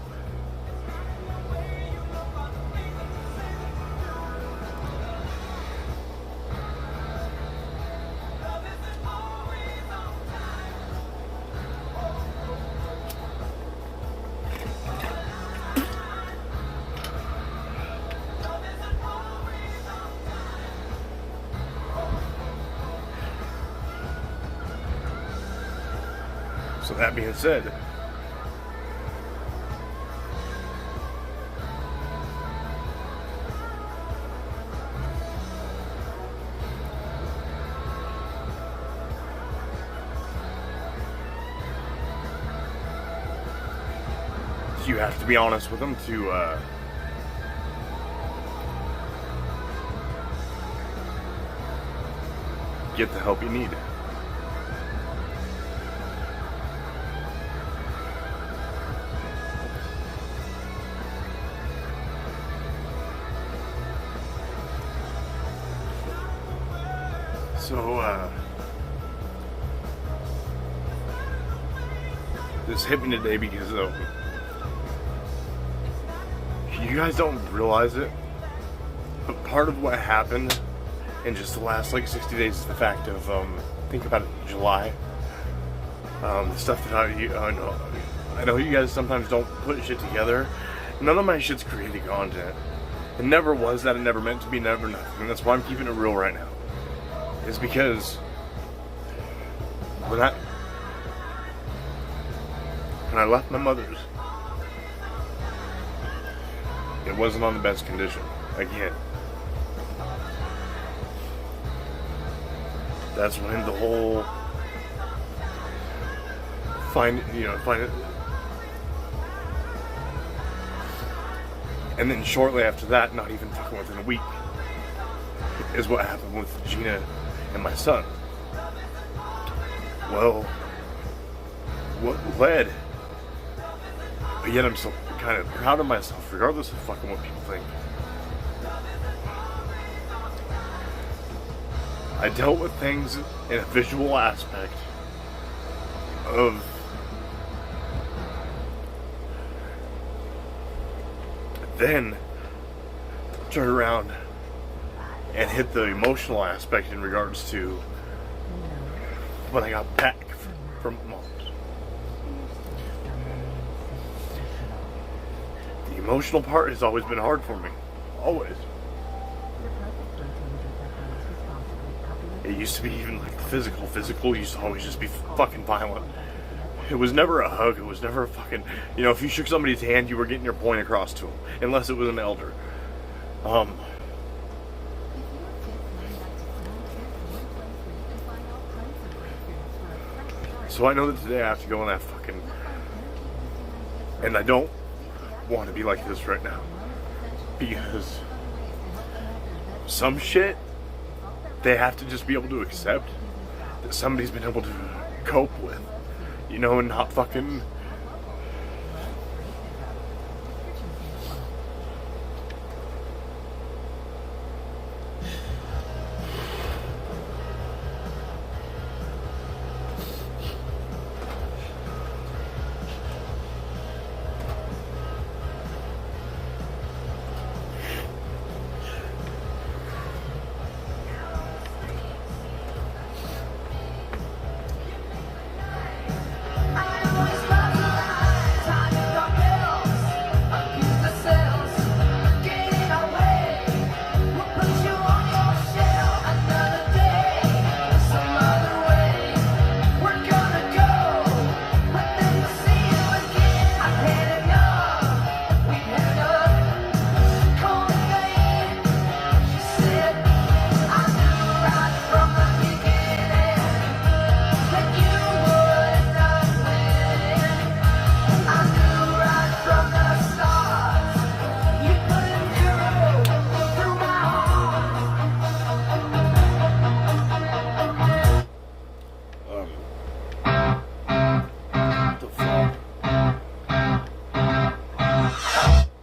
So that being said, you have to be honest with them to get the help you need. So, this hit me today because you guys don't realize it, but part of what happened in just the last like 60 days is the fact of, think about it, July, the stuff that I know you guys sometimes don't put shit together. None of my shit's creating content. It never was that, it never meant to be, never nothing, and that's why I'm keeping it real right now. Is because when I left my mother's, it wasn't on the best condition. Again, that's when the whole find it, and then shortly after that, not even fucking within a week, is what happened with Gina and my son. Well, what led, but yet I'm still kind of proud of myself, regardless of fucking what people think. I dealt with things in a visual aspect of then turn around and hit the emotional aspect in regards to when I got back from mom's. The emotional part has always been hard for me. Always. It used to be even like physical. Physical used to always just be fucking violent. It was never a hug. It was never a fucking... You know, if you shook somebody's hand, you were getting your point across to them. Unless it was an elder. So I know that today I have to go on that fucking... And I don't want to be like this right now. Because... some shit... they have to just be able to accept that somebody's been able to cope with. You know, and not fucking...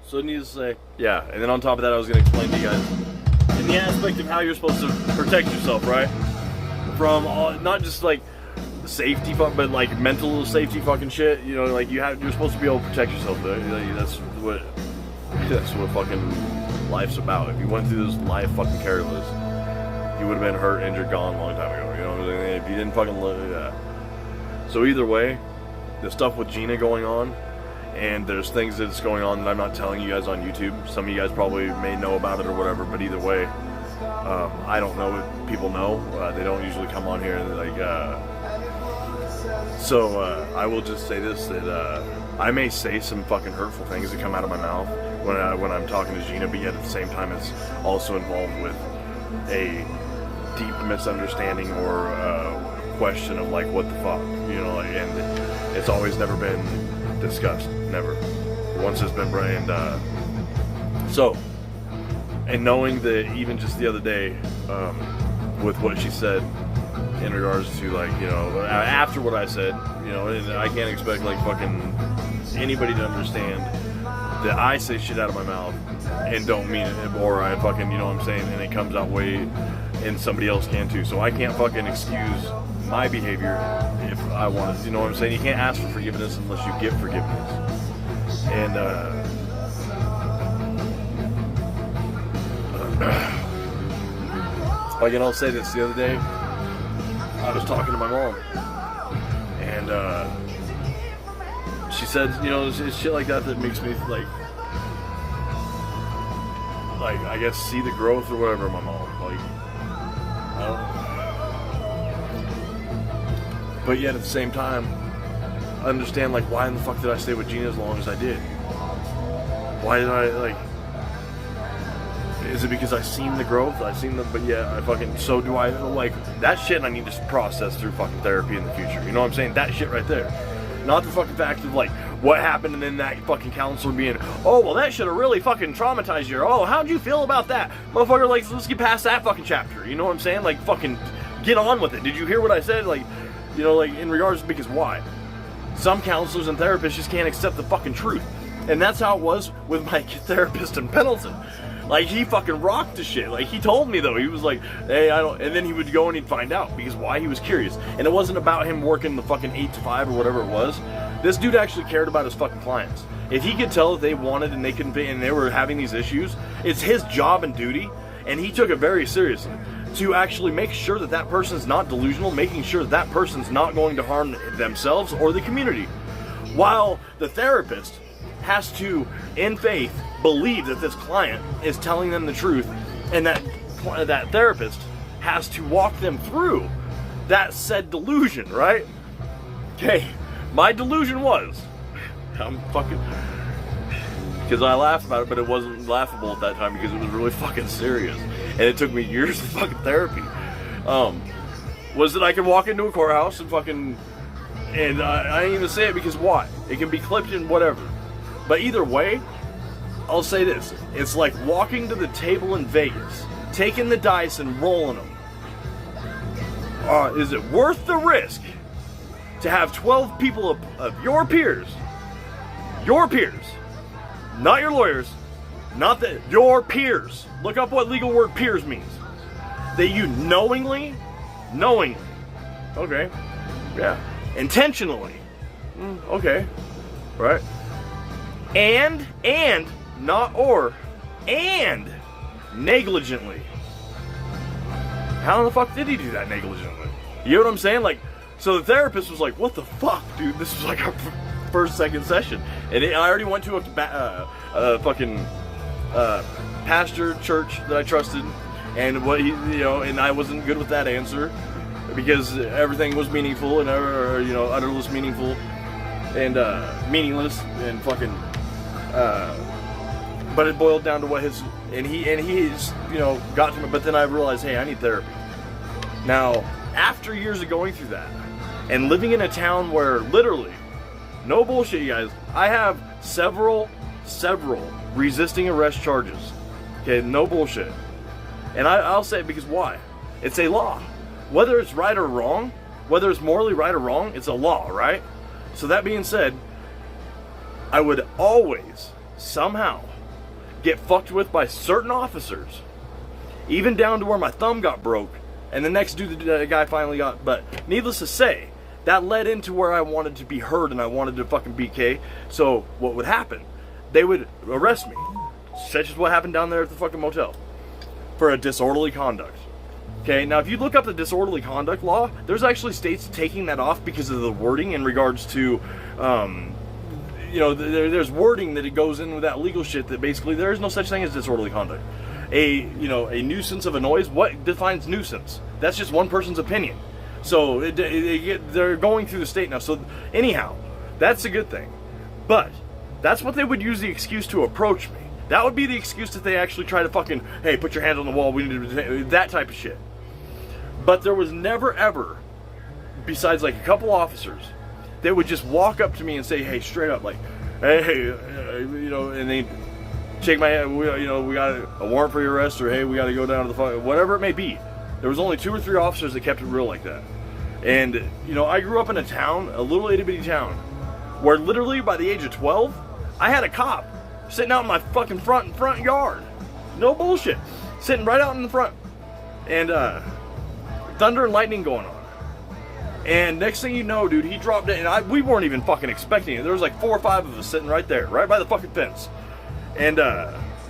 So needless to say, yeah, and then on top of that I was going to explain to you guys in the aspect of how you're supposed to protect yourself, right? From not just like safety, but like mental safety fucking shit. You know, like you're supposed to be able to protect yourself. That's what fucking life's about. If you went through this life fucking careless, you would have been hurt, injured, gone a long time ago. You know what I'm saying? If you didn't fucking live, yeah. So either way, the stuff with Gina going on, and there's things that's going on that I'm not telling you guys on YouTube. Some of you guys probably may know about it or whatever, but either way, I don't know if people know. They don't usually come on here and like, so I will just say this, that I may say some fucking hurtful things that come out of my mouth when I'm talking to Gina, but yet at the same time it's also involved with a deep misunderstanding or question of like, what the fuck, you know, and it's always never been discussed, never. Once it's been brained, so, and knowing that even just the other day, with what she said in regards to like, you know, after what I said, you know, and I can't expect like fucking anybody to understand that I say shit out of my mouth and don't mean it, or I fucking, you know what I'm saying, and it comes out way, and somebody else can too. So I can't fucking excuse my behavior if I want to, you know what I'm saying? You can't ask for forgiveness unless you give forgiveness. And like, and I'll say this, the other day I was talking to my mom, and she said, you know, it's shit like that that makes me like I guess see the growth or whatever in my mom, like, I don't know. But yet at the same time, I understand like, why in the fuck did I stay with Gina as long as I did? Why did I, like, is it because I seen the growth? I seen the, but yeah, I fucking, so do I, like, that shit I need to process through fucking therapy in the future. You know what I'm saying? That shit right there. Not the fucking fact of like, what happened and then that fucking counselor being, oh, well that should have really fucking traumatized you. Oh, how'd you feel about that? Motherfucker, like, let's get past that fucking chapter. You know what I'm saying? Like, fucking get on with it. Did you hear what I said? Like, you know, like, in regards to, because why? Some counselors and therapists just can't accept the fucking truth. And that's how it was with my therapist in Pendleton. Like, he fucking rocked the shit. Like, he told me, though. He was like, hey, I don't... And then he would go and he'd find out. Because why? He was curious. And it wasn't about him working the fucking 8 to 5 or whatever it was. This dude actually cared about his fucking clients. If he could tell that they wanted and they couldn't pay and they were having these issues, it's his job and duty, and he took it very seriously, to actually make sure that that person's not delusional, making sure that person's not going to harm themselves or the community. While the therapist has to, in faith, believe that this client is telling them the truth, and that therapist has to walk them through that said delusion, right? Okay, my delusion was, I'm fucking, because I laughed about it, but it wasn't laughable at that time because it was really fucking serious, and it took me years of fucking therapy. Was that I could walk into a courthouse and fucking, and I ain't even say it because why? It can be clipped in whatever. But either way, I'll say this: it's like walking to the table in Vegas, taking the dice and rolling them. Is it worth the risk to have 12 people of your peers, not your lawyers, not that, your peers, look up what legal word peers means, that you knowingly, okay, yeah, intentionally, okay, right, and not or, and negligently. How the fuck did he do that negligently? You know what I'm saying? Like, so the therapist was like, what the fuck, dude? This was like our first, second session. And I already went to a fucking pastor church that I trusted. And what he, you know, and I wasn't good with that answer because everything was meaningful and, utterless meaningful and meaningless and fucking, but it boiled down to what he's, got to me. But then I realized, hey, I need therapy. Now, after years of going through that and living in a town where literally, no bullshit, you guys, I have several resisting arrest charges. Okay, no bullshit. And I'll say it because why? It's a law. Whether it's right or wrong, whether it's morally right or wrong, it's a law, right? So that being said, I would always somehow get fucked with by certain officers, even down to where my thumb got broke, and the next dude, the guy finally got, but needless to say, that led into where I wanted to be heard and I wanted to fucking BK. So what would happen? They would arrest me, such as what happened down there at the fucking motel, for a disorderly conduct. Okay, now if you look up the disorderly conduct law, there's actually states taking that off because of the wording in regards to, there's wording that it goes in with that legal shit that basically there is no such thing as disorderly conduct. A nuisance of a noise, what defines nuisance? That's just one person's opinion. So they're going through the state now. So anyhow, that's a good thing. But that's what they would use the excuse to approach me. That would be the excuse that they actually try to fucking, hey, put your hands on the wall, we need to, that type of shit. But there was never ever, besides like a couple officers, that would just walk up to me and say, hey, straight up, like, hey, and they shake my hand, we got a warrant for your arrest, or hey, we got to go down to the fire, whatever it may be. There was only 2 or 3 officers that kept it real like that. And, I grew up in a town, a little itty-bitty town, where literally by the age of 12, I had a cop sitting out in my fucking front yard. No bullshit. Sitting right out in the front. And, thunder and lightning going on. And next thing you know, dude, he dropped it, and we weren't even fucking expecting it. There was like 4 or 5 of us sitting right there, right by the fucking fence. And,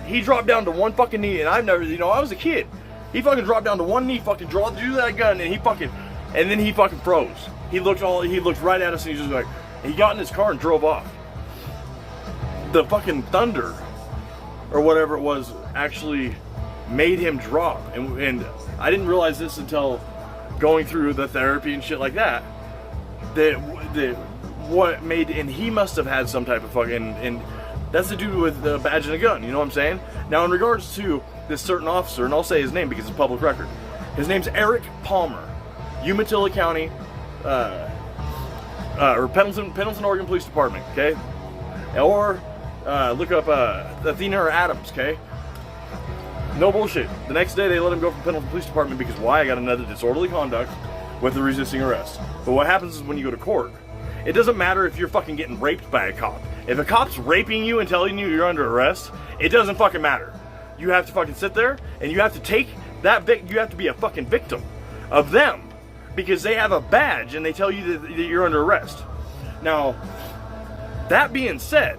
he dropped down to one fucking knee, and I've never, I was a kid. He fucking dropped down to one knee, fucking drew that gun, and then he fucking froze. He looked right at us, and he just like, he got in his car and drove off. The fucking thunder, or whatever it was, actually made him drop. And I didn't realize this until going through the therapy and shit like that. What made, and he must have had some type of fucking, and that's the dude with the badge and a gun, you know what I'm saying? Now in regards to this certain officer, and I'll say his name because it's public record. His name's Eric Palmer, Umatilla County, or Pendleton, Oregon Police Department, okay? Or look up Athena or Adams, okay? No bullshit. The next day they let him go from Pendleton Police Department because why? I got another disorderly conduct with a resisting arrest. But what happens is when you go to court, it doesn't matter if you're fucking getting raped by a cop. If a cop's raping you and telling you you're under arrest, it doesn't fucking matter. You have to fucking sit there and you have to take that you have to be a fucking victim of them because they have a badge and they tell you that you're under arrest. Now, That being said,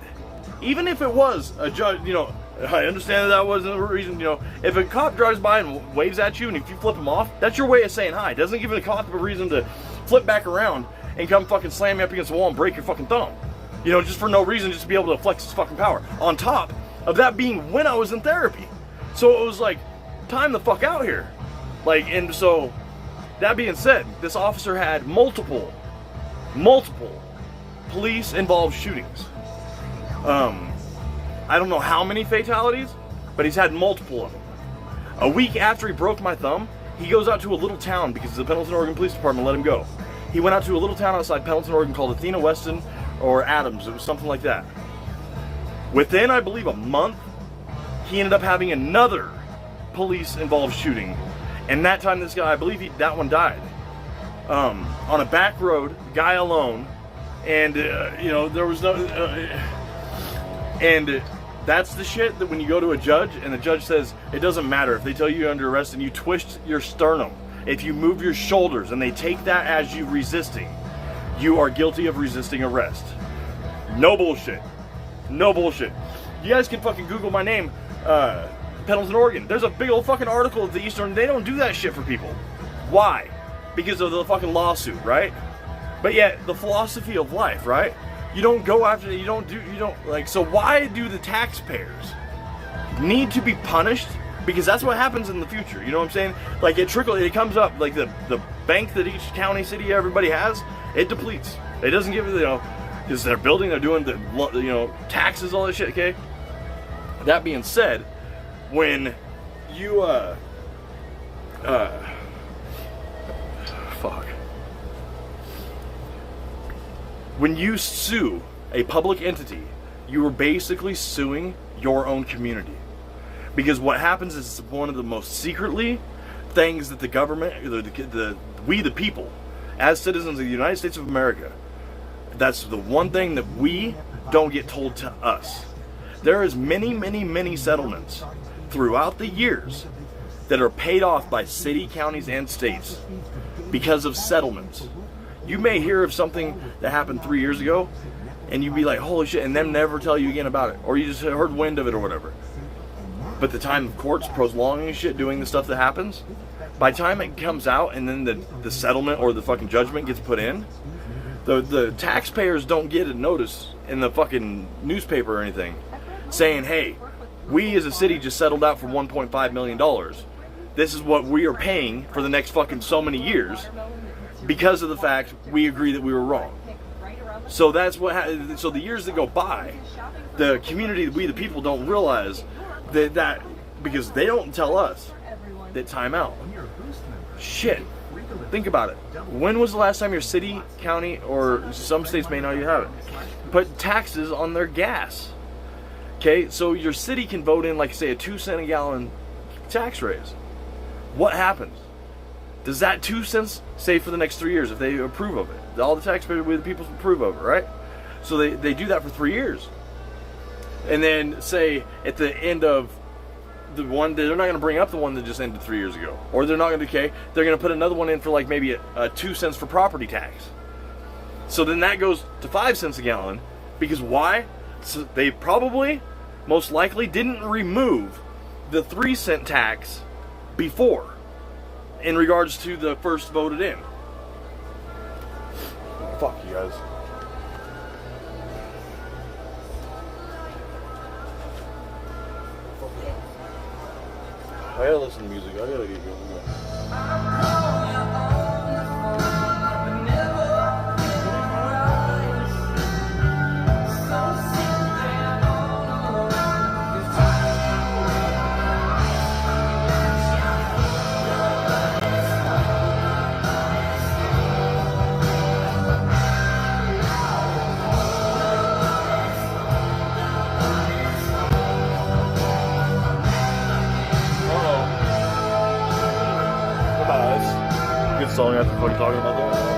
even if it was a judge, you know, I understand that wasn't the reason, you know, if a cop drives by and waves at you and if you flip him off, that's your way of saying hi. It doesn't give a cop a reason to flip back around and come fucking slam you up against the wall and break your fucking thumb. You know, just for no reason, just to be able to flex his fucking power. On top of that being when I was in therapy. So it was like, time the fuck out here. Like, and so, that being said, this officer had multiple police-involved shootings. I don't know how many fatalities, but he's had multiple of them. A week after he broke my thumb, he goes out to a little town because the Pendleton, Oregon Police Department let him go. He went out to a little town outside Pendleton, Oregon called Athena, Weston, or Adams. It was something like that. Within, I believe, a month, he ended up having another police-involved shooting. And that time, this guy, I believe that one died. On a back road, guy alone, and, you know, there was no... and that's the shit that when you go to a judge, and the judge says, it doesn't matter if they tell you you're under arrest and you twist your sternum, if you move your shoulders, and they take that as you resisting, you are guilty of resisting arrest. No bullshit. No bullshit. You guys can fucking Google my name, Pendleton, Oregon. There's a big old fucking article at the Eastern. They don't do that shit for people. Why? Because of the fucking lawsuit, right? But yet, the philosophy of life, right? You don't go after, so why do the taxpayers need to be punished? Because that's what happens in the future, you know what I'm saying? Like, it comes up, like the bank that each county, city, everybody has, it depletes. It doesn't give, you know, because they're building, they're doing the, you know, taxes, all that shit, okay? That being said, when you, when you sue a public entity, you are basically suing your own community. Because what happens is it's one of the most secretly things that the government, we the people, as citizens of the United States of America, that's the one thing that we don't get told to us. There is many settlements throughout the years that are paid off by city, counties, and states because of settlements. You may hear of something that happened 3 years ago, and you'd be like, holy shit, and them never tell you again about it. Or you just heard wind of it or whatever. But the time of courts prolonging shit, doing the stuff that happens, by the time it comes out and then the settlement or the fucking judgment gets put in, the taxpayers don't get a notice in the fucking newspaper or anything saying, hey, we as a city just settled out for $1.5 million. This is what we are paying for the next fucking so many years because of the fact we agree that we were wrong. So that's what. So the years that go by, the community, we the people, don't realize that because they don't tell us that time out. Shit. Think about it. When was the last time your city, county, or some states may not even have it, put taxes on their gas? Okay, so your city can vote in, like, say, a 2 cent a gallon tax raise. What happens? Does that 2 cents stay for the next 3 years if they approve of it? All the taxpayers, we the people approve of it, right? So they do that for 3 years. And then, say, at the end of the one, they're not going to bring up the one that just ended 3 years ago. Or they're not going to, okay, they're going to put another one in for, like, maybe a 2 cents for property tax. So then that goes to 5 cents a gallon. Because why? So they probably, most likely, didn't remove the 3 cent tax before in regards to the first voted in. Fuck you guys. I gotta listen to music. I gotta get going. Good song after fucking talking about that.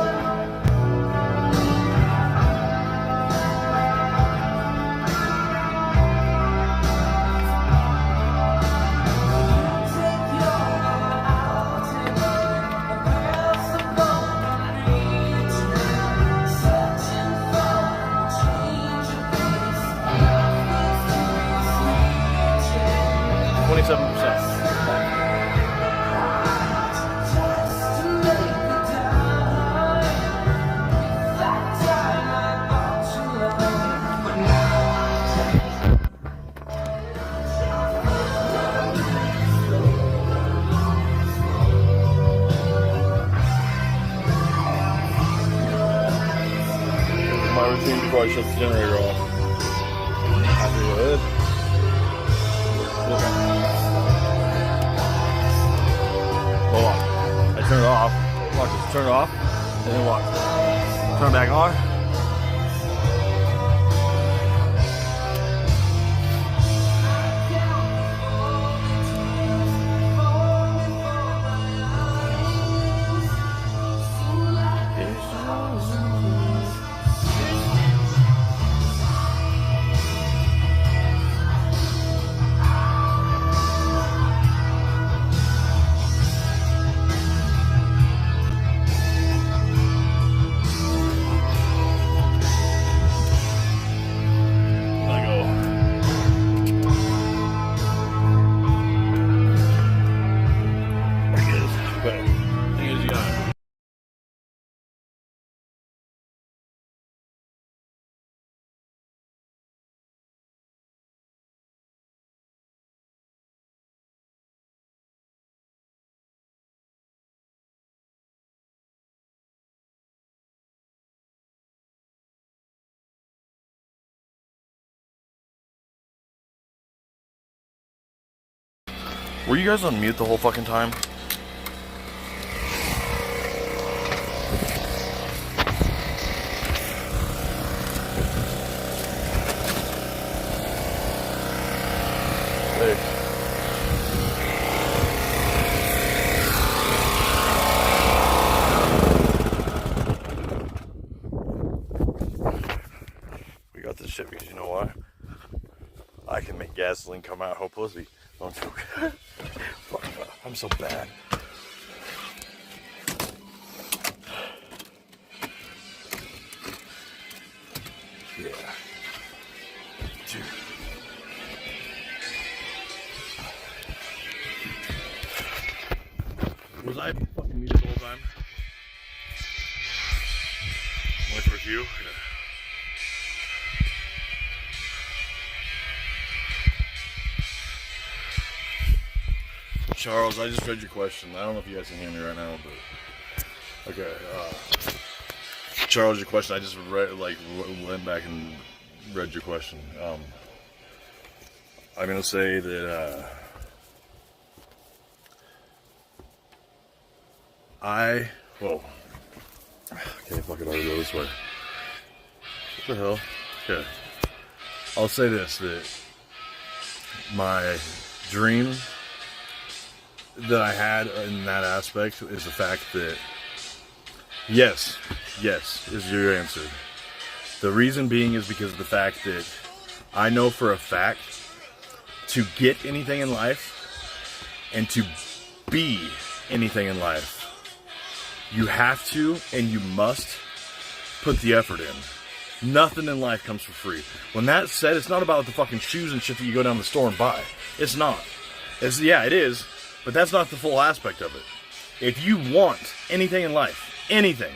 My routine before I shut the generator off. After you hit. Hold on. I turn it off. Watch this. Turn it off. And then watch. Turn it back on. Were you guys on mute the whole fucking time? Hey. We got this shit because you know why? I can make gasoline come out hopelessly. Don't you? I'm so bad. Yeah. Dude. Was I fucking muted the whole time? Only for a few? Yeah. Charles, I just read your question. I don't know if you guys can hear me right now, but okay. Charles, your question. I just read, went back and read your question. I'm gonna say that okay, fuck it, I'll go this way. What the hell? Okay. I'll say this, that my dream that I had in that aspect is the fact that yes is your answer. The reason being is because of the fact that I know for a fact to get anything in life and to be anything in life, you have to and you must put the effort in. Nothing in life comes for free. When that's said, it's not about the fucking shoes and shit that you go down the store and buy. It's not. Yeah, it is. But that's not the full aspect of it. If you want anything in life, anything,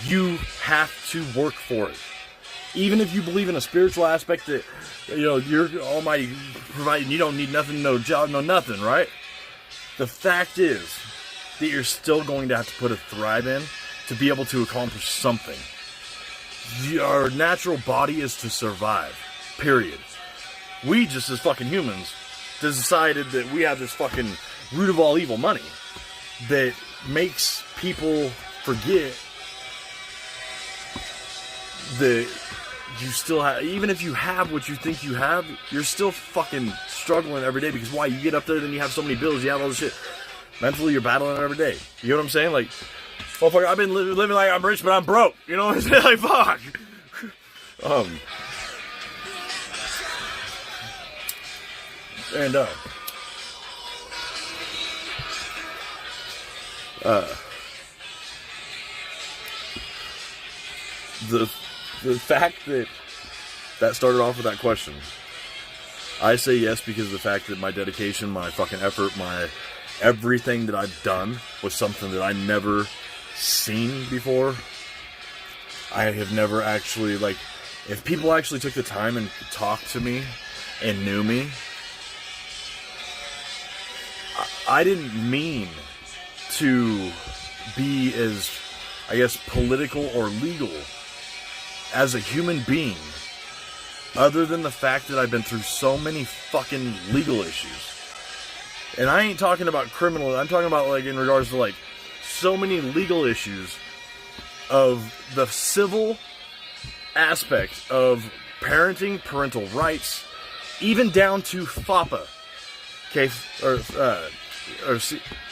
you have to work for it. Even if you believe in a spiritual aspect that, you're almighty providing, you don't need nothing, no job, no nothing, right? The fact is that you're still going to have to put a thrive in to be able to accomplish something. Our natural body is to survive, period. We just as fucking humans decided that we have this fucking root of all evil, money, that makes people forget that you still have, even if you have what you think you have, you're still fucking struggling every day. Because why? You get up there, then you have so many bills, you have all this shit. Mentally, you're battling every day. You know what I'm saying? Like, motherfucker, I've been living like I'm rich, but I'm broke. You know what I'm saying? Like, fuck. And the fact that started off with that question, I say yes because of the fact that my dedication, my fucking effort, my everything that I've done was something that I never seen before. I have never actually, like, if people actually took the time and talked to me and knew me, I didn't mean to be as, I guess, political or legal as a human being, other than the fact that I've been through so many fucking legal issues. And I ain't talking about criminal, I'm talking about, like, in regards to, like, so many legal issues of the civil aspect of parenting, parental rights, even down to FAPA, okay, or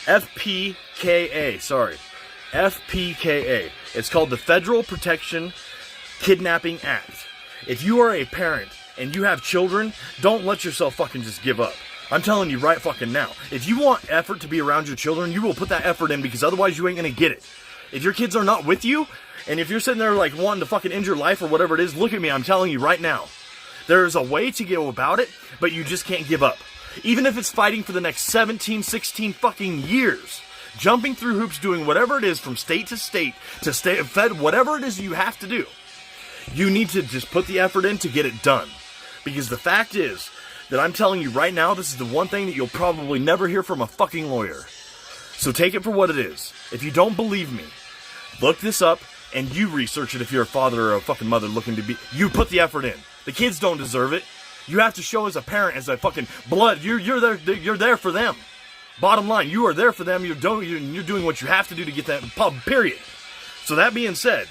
FPKA, sorry, FPKA. It's called the Federal Protection Kidnapping Act. If you are a parent and you have children, don't let yourself fucking just give up. I'm telling you right fucking now. If you want effort to be around your children, you will put that effort in, because otherwise you ain't gonna get it. If your kids are not with you, and if you're sitting there like wanting to fucking end your life or whatever it is, look at me, I'm telling you right now. There's a way to go about it, but you just can't give up. Even if it's fighting for the next 17, 16 fucking years. Jumping through hoops, doing whatever it is from state to stay fed, whatever it is you have to do. You need to just put the effort in to get it done. Because the fact is that I'm telling you right now, this is the one thing that you'll probably never hear from a fucking lawyer. So take it for what it is. If you don't believe me, look this up and you research it if you're a father or a fucking mother looking to be... You put the effort in. The kids don't deserve it. You have to show as a parent, as a fucking blood, you're there for them. Bottom line, you are there for them. You're doing what you have to do to get that pub, period. So that being said,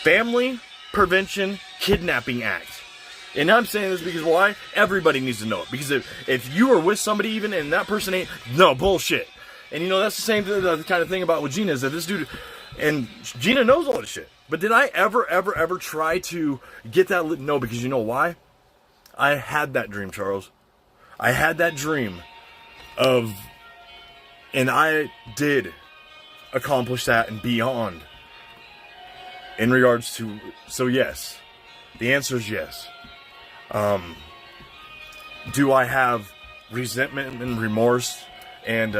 Family Prevention Kidnapping Act. And I'm saying this because why? Everybody needs to know it. Because if you are with somebody even and that person ain't, no, bullshit. And you know, that's the same the kind of thing about with Gina, is that this dude, and Gina knows all this shit. But did I ever try to get that? No, because you know why? I had that dream, Charles. I had that dream of, and I did accomplish that and beyond. In regards to, so yes, the answer is yes. Do I have resentment and remorse and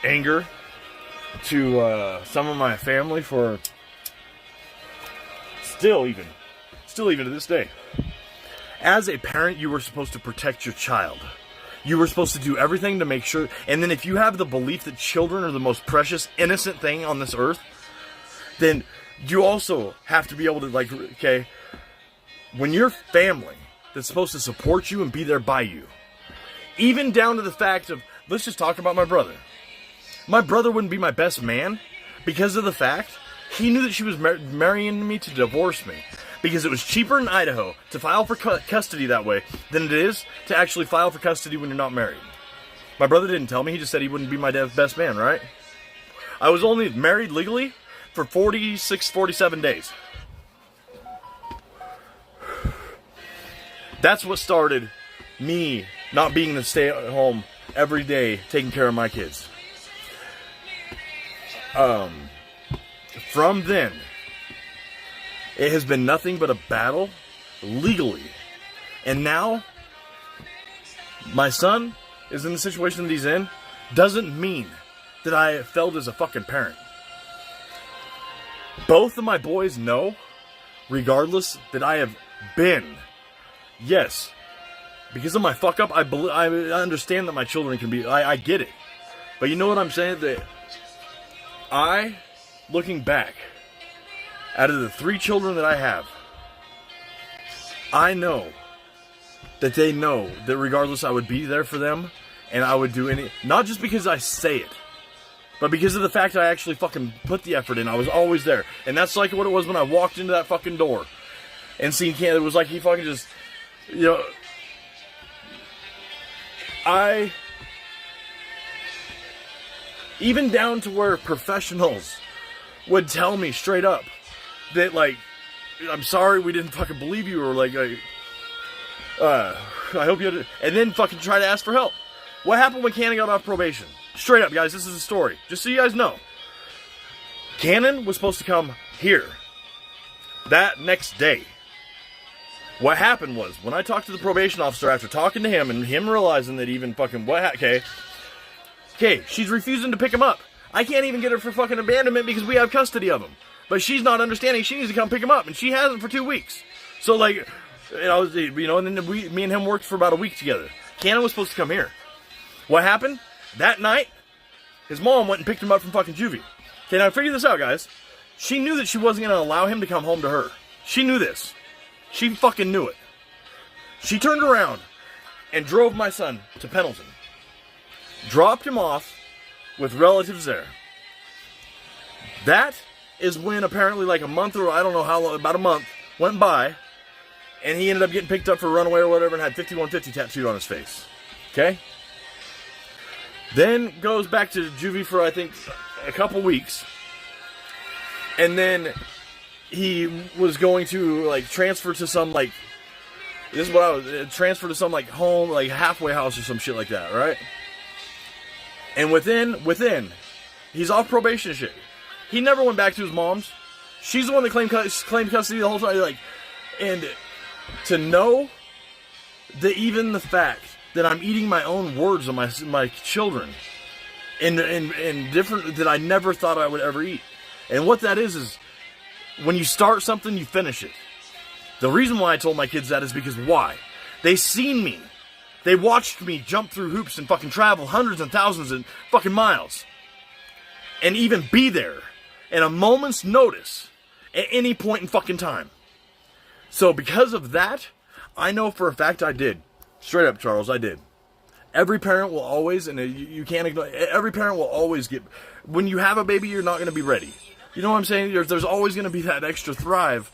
anger to some of my family for still even to this day? As a parent, you were supposed to protect your child. You were supposed to do everything to make sure, and then if you have the belief that children are the most precious, innocent thing on this earth, then you also have to be able to, like, okay, when your family that's supposed to support you and be there by you, even down to the fact of, let's just talk about my brother. My brother wouldn't be my best man because of the fact he knew that she was marrying me to divorce me. Because it was cheaper in Idaho to file for custody that way than it is to actually file for custody when you're not married. My brother didn't tell me, he just said he wouldn't be my best man, right? I was only married legally for 46, 47 days. That's what started me not being to stay at home every day taking care of my kids. From then, it has been nothing but a battle legally. And now, my son is in the situation that he's in, doesn't mean that I failed as a fucking parent. Both of my boys know, regardless, that I have been, yes, because of my fuck up, I understand that my children can be, I get it. But you know what I'm saying? That looking back, out of the 3 children that I have, I know that they know that regardless I would be there for them and I would do any, not just because I say it, but because of the fact that I actually fucking put the effort in. I was always there. And that's like what it was when I walked into that fucking door and seen Ken. It was like he fucking just, you know, even down to where professionals would tell me straight up that, like, I'm sorry we didn't fucking believe you, or like, I hope you had, and then fucking try to ask for help. What happened when Cannon got off probation? Straight up, guys, this is the story. Just so you guys know. Cannon was supposed to come here that next day. What happened was, when I talked to the probation officer after talking to him and him realizing that even fucking okay, she's refusing to pick him up. I can't even get her for fucking abandonment because we have custody of him. But she's not understanding. She needs to come pick him up, and she hasn't for 2 weeks. So like, and then me and him worked for about a week together. Cannon was supposed to come here. What happened? That night, his mom went and picked him up from fucking juvie. Okay, now figure this out, guys. She knew that she wasn't going to allow him to come home to her. She knew this. She fucking knew it. She turned around and drove my son to Pendleton. Dropped him off with relatives there. That is when apparently like a month or I don't know how long, about a month went by, and he ended up getting picked up for runaway or whatever and had 5150 tattooed on his face. Okay? Then goes back to juvie for I think a couple weeks. And then he was going to like transfer to some like, this is what I was, transfer to some like home, like halfway house or some shit like that, right? And within, he's off probation and shit. He never went back to his mom's. She's the one that claimed custody the whole time. Like, and to know that even the fact that I'm eating my own words on my children, and different that I never thought I would ever eat. And what that is when you start something, you finish it. The reason why I told my kids that is because why? They seen me. They watched me jump through hoops and fucking travel hundreds and thousands of fucking miles. And even be there at a moment's notice at any point in fucking time. So because of that, I know for a fact I did. Straight up, Charles, I did. Every parent will always, and you can't ignore, every parent will always get, when you have a baby, you're not going to be ready. You know what I'm saying? There's always going to be that extra thrive.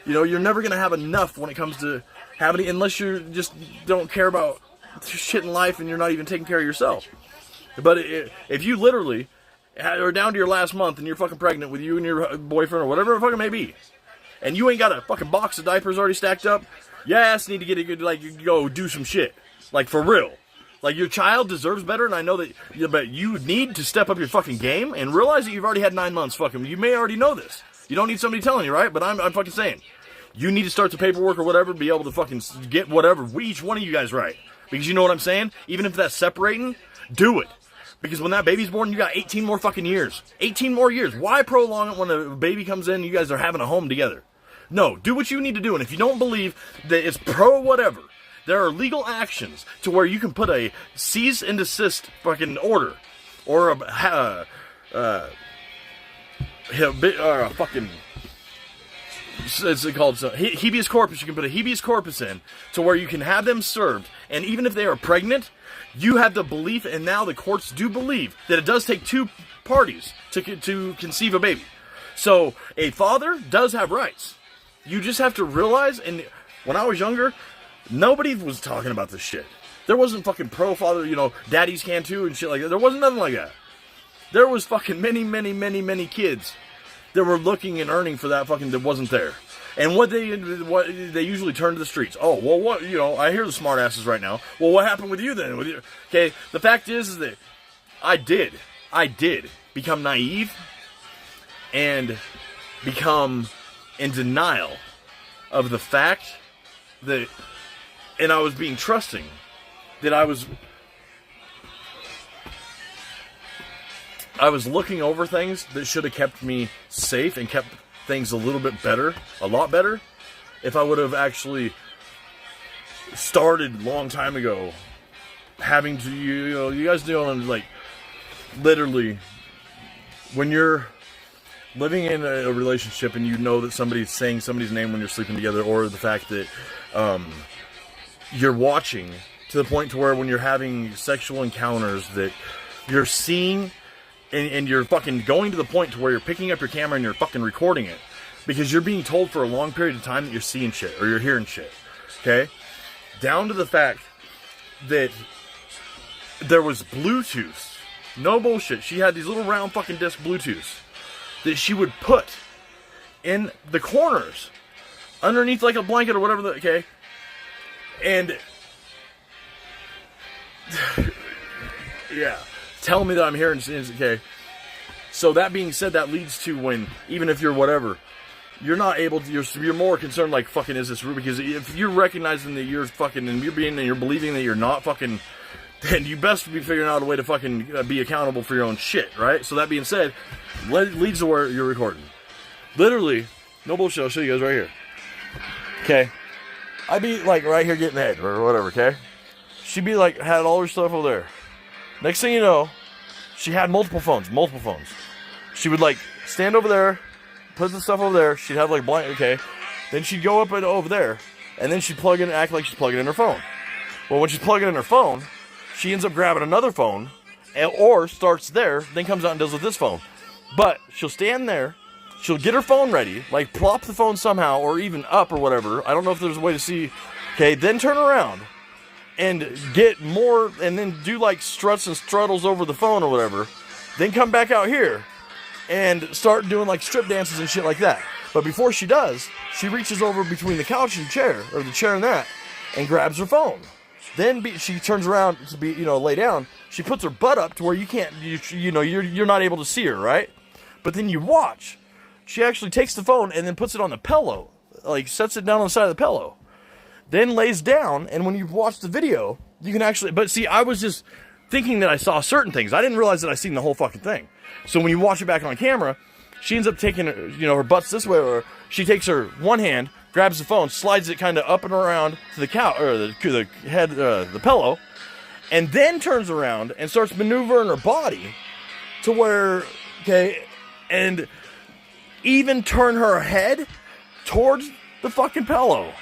You know, you're never going to have enough when it comes to having, unless you just don't care about shit in life and you're not even taking care of yourself. But if you literally are down to your last month and you're fucking pregnant with you and your boyfriend or whatever it fucking may be, and you ain't got a fucking box of diapers already stacked up, your ass need to get a good, like, go do some shit. Like, for real. Like, your child deserves better, and I know that, but you need to step up your fucking game and realize that you've already had 9 months fucking. You may already know this. You don't need somebody telling you, right? But I'm fucking saying. You need to start the paperwork or whatever, be able to fucking get whatever, each one of you guys right. Because you know what I'm saying? Even if that's separating, do it. Because when that baby's born, you got 18 more fucking years. 18 more years. Why prolong it when a baby comes in and you guys are having a home together? No, do what you need to do. And if you don't believe that it's pro whatever, there are legal actions to where you can put a cease and desist fucking order. Or a fucking, it's called habeas corpus. You can put a habeas corpus in to where you can have them served. And even if they are pregnant, you have the belief, and now the courts do believe, that it does take two parties to conceive a baby. So a father does have rights. You just have to realize, and when I was younger, nobody was talking about this shit. There wasn't fucking pro father, you know, daddies can too and shit like that. There wasn't nothing like that. There was fucking many kids that were looking and earning for that fucking that wasn't there. And what they usually turn to the streets. Oh, well, what, you know, I hear the smart asses right now. Well, what happened with you then? With you? Okay, the fact is that I did become naive and become in denial of the fact that, and I was being trusting, that I was looking over things that should have kept me safe and kept things a little bit better, a lot better, if I would have actually started a long time ago having to, you know, you guys know, like, literally, when you're living in a relationship and you know that somebody's saying somebody's name when you're sleeping together, or the fact that you're watching to the point to where when you're having sexual encounters that you're seeing and you're fucking going to the point to where you're picking up your camera and you're fucking recording it because you're being told for a long period of time that you're seeing shit or you're hearing shit, okay? Down to the fact that there was Bluetooth, no bullshit, she had these little round fucking disc Bluetooths that she would put in the corners underneath like a blanket or whatever, okay? And yeah, tell me that I'm hearing, okay? So that being said, that leads to when, even if you're whatever, you're not able to, you're more concerned like, fucking, is this real? Because if you're recognizing that you're fucking, and you're believing that you're not fucking, then you best be figuring out a way to fucking be accountable for your own shit, right? So that being said, leads to where you're recording. Literally, no bullshit, I'll show you guys right here. Okay? I'd be like right here getting head or whatever, okay? She'd be like, had all her stuff over there. Next thing you know, she had multiple phones. She would like stand over there, put the stuff over there. She'd have like blank, okay. Then she'd go up and over there, and then she'd plug in, act like she's plugging in her phone. Well, when she's plugging in her phone, she ends up grabbing another phone, or starts there, then comes out and deals with this phone. But she'll stand there, she'll get her phone ready, like plop the phone somehow, or even up or whatever. I don't know if there's a way to see. Okay, then turn around and get more, and then do like struts and struddles over the phone or whatever. Then come back out here and start doing like strip dances and shit like that. But before she does, she reaches over between the couch and chair, or the chair and that, and grabs her phone. Then she turns around to be, lay down. She puts her butt up to where you can't, you're not able to see her, right? But then you watch. She actually takes the phone and then puts it on the pillow, like sets it down on the side of the pillow. Then lays down, and when you watch the video, you can actually, but see, I was just thinking that I saw certain things. I didn't realize that I seen the whole fucking thing. So when you watch it back on camera, she ends up taking, her butt's this way, or she takes her one hand, grabs the phone, slides it kind of up and around to the couch, or the head, the pillow, and then turns around and starts maneuvering her body to where, okay, and even turn her head towards the fucking pillow.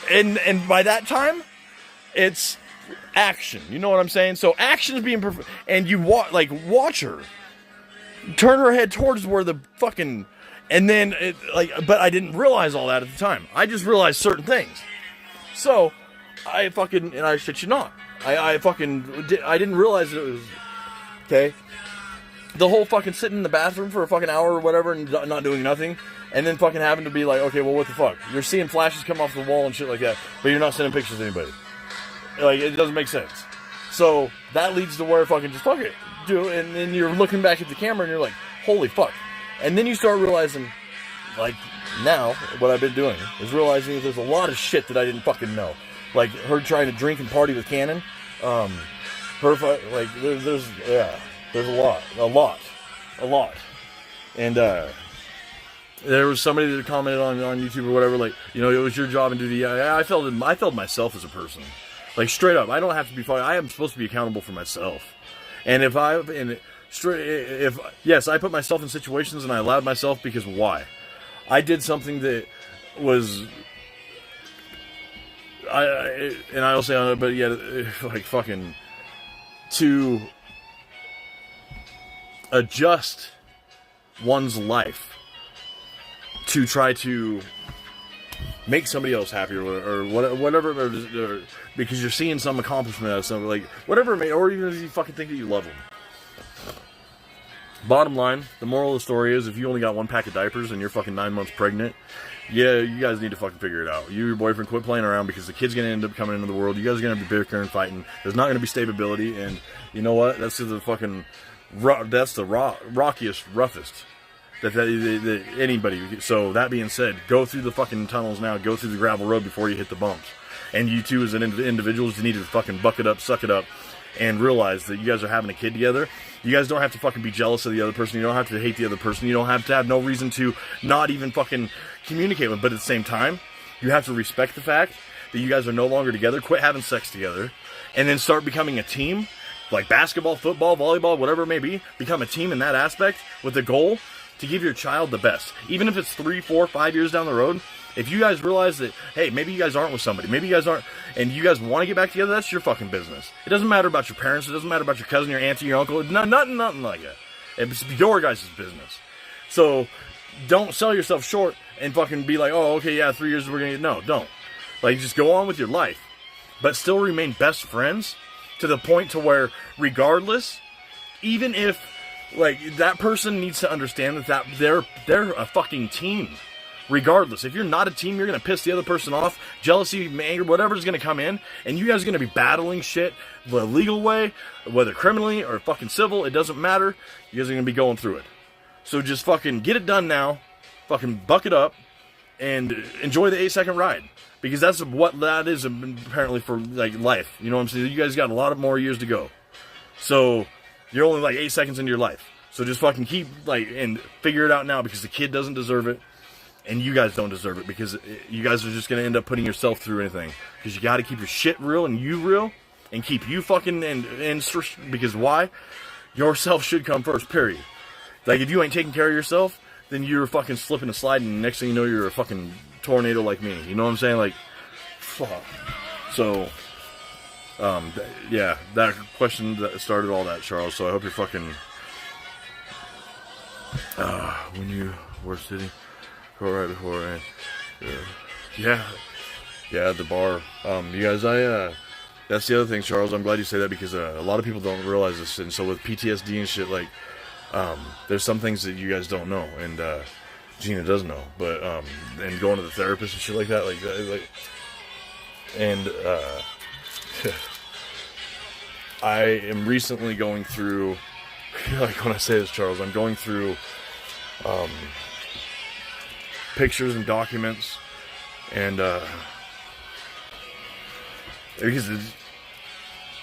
And by that time, it's action. You know what I'm saying? So action is being and you watch her turn her head towards where the fucking, and then but I didn't realize all that at the time. I just realized certain things. So I shit you not, I didn't realize it was okay. The whole fucking sitting in the bathroom for a fucking hour or whatever and not doing nothing. And then fucking having to be like, okay, well, what the fuck? You're seeing flashes come off the wall and shit like that, but you're not sending pictures to anybody. Like, it doesn't make sense. So that leads to where fucking just fuck it. And then you're looking back at the camera and you're like, holy fuck. And then you start realizing, like, now, what I've been doing is realizing that there's a lot of shit that I didn't fucking know. Like, her trying to drink and party with Cannon. There's a lot. And, there was somebody that commented on YouTube or whatever, like, it was your job and duty. I failed myself as a person. Like, straight up, I don't have to be, I am supposed to be accountable for myself. And yes, I put myself in situations and I allowed myself because why? I did something that was, I'll say on it, but yeah, like fucking, to adjust one's life to try to make somebody else happy or whatever, or because you're seeing some accomplishment out of something, like whatever it may, or even if you fucking think that you love them. Bottom line, the moral of the story is, if you only got one pack of diapers and you're fucking 9 months pregnant, yeah, you guys need to fucking figure it out. You and your boyfriend quit playing around, because the kid's gonna end up coming into the world. You guys are gonna be bickering and fighting. There's not gonna be stability, and you know what? That's the fucking rockiest, roughest that anybody. So that being said, go through the fucking tunnels now. Go through the gravel road before you hit the bumps. And you two, as individuals, need to fucking buck it up, suck it up, and realize that you guys are having a kid together. You guys don't have to fucking be jealous of the other person. You don't have to hate the other person. You don't have to have no reason to not even fucking communicate with. But at the same time, you have to respect the fact that you guys are no longer together. Quit having sex together, and then start becoming a team, like basketball, football, volleyball, whatever it may be. Become a team in that aspect with the goal to give your child the best. Even if it's 3, 4, 5 years down the road, if you guys realize that, hey, maybe you guys aren't with somebody, maybe you guys aren't, and you guys want to get back together, that's your fucking business. It doesn't matter about your parents, it doesn't matter about your cousin, your auntie, your uncle, nothing like that. It's your guys' business. So, don't sell yourself short and fucking be like, oh, okay, yeah, 3 years we're gonna get, no, don't. Like, just go on with your life, but still remain best friends to the point to where, regardless, even if, like, that person needs to understand that they're a fucking team. Regardless, if you're not a team, you're going to piss the other person off. Jealousy, anger, whatever's going to come in, and you guys are going to be battling shit the legal way, whether criminally or fucking civil, it doesn't matter. You guys are going to be going through it. So just fucking get it done now. fucking buck it up and enjoy the 8-second ride. Because that's what that is apparently for like life. You know what I'm saying? You guys got a lot of more years to go. So you're only like 8 seconds into your life. So just fucking keep like and figure it out now, because the kid doesn't deserve it, and you guys don't deserve it, because you guys are just gonna end up putting yourself through anything. Because you got to keep your shit real and you real, and keep you fucking and because why? Yourself should come first. Period. Like if you ain't taking care of yourself, then you're fucking slipping and sliding, and next thing you know, you're a fucking tornado like me. You know what I'm saying? Like, fuck. So, yeah, that question that started all that, Charles. So I hope you're fucking. When you were sitting right before, yeah, the bar. You guys, that's the other thing, Charles. I'm glad you say that, because a lot of people don't realize this, and so with PTSD and shit, like. There's some things that you guys don't know, and Gina does know, but and going to the therapist and shit like that, and I am recently going through, like when I say this, Charles, I'm going through pictures and documents, and because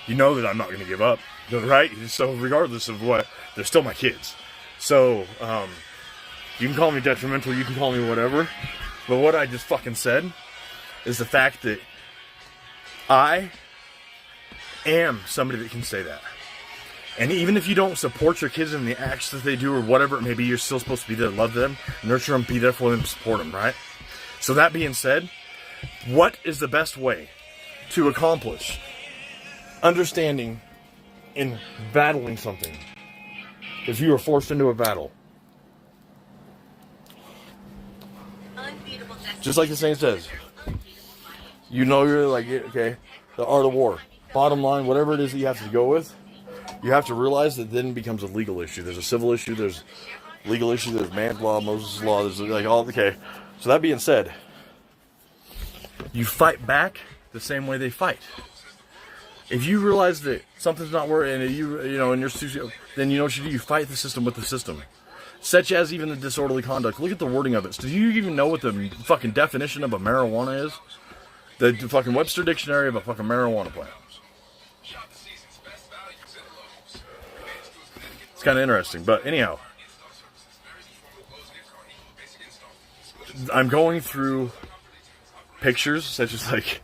you know that I'm not going to give up, right? So regardless of what, they're still my kids. So, you can call me detrimental, you can call me whatever, but what I just fucking said is the fact that I am somebody that can say that. And even if you don't support your kids in the acts that they do or whatever it may be, you're still supposed to be there to love them, nurture them, be there for them, support them, right? So that being said, what is the best way to accomplish understanding in battling something? If you are forced into a battle, just like the saying says, you know, you're like, okay, the art of war. Bottom line, whatever it is that you have to go with, you have to realize that then it becomes a legal issue. There's a civil issue, there's legal issue, there's man's law, Moses' law, there's like all, okay. So that being said, you fight back the same way they fight. If you realize that something's not working, and you know, and you're, then you know what you do. You fight the system with the system, such as even the disorderly conduct. Look at the wording of it. Do you even know what the fucking definition of a marijuana is? The fucking Webster Dictionary of a fucking marijuana plant. It's kind of interesting, but anyhow, I'm going through pictures such as like,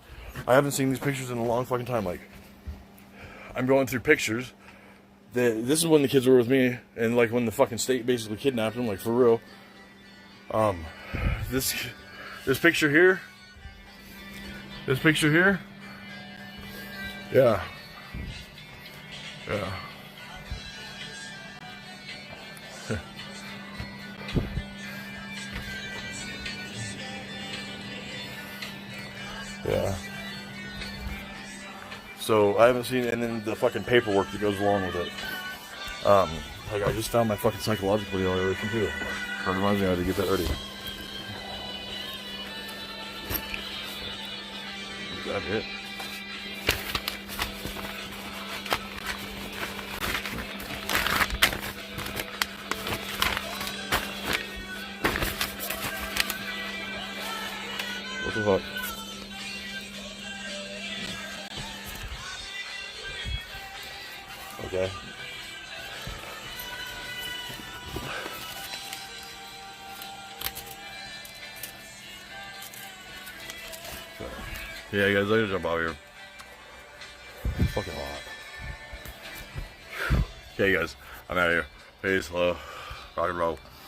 I haven't seen these pictures in a long fucking time. Like, I'm going through pictures. This is when the kids were with me, and like when the fucking state basically kidnapped them, like for real. This picture here. This picture here. Yeah. Yeah. Yeah. So I haven't seen, and then the fucking paperwork that goes along with it. Like I just found my fucking psychological evaluation too. That reminds me I had to get that ready. Is that it? What the fuck? Okay. Yeah, guys, I gotta jump out here. It's fucking hot. Okay, guys, I'm out of here. Peace, hello, rock and roll.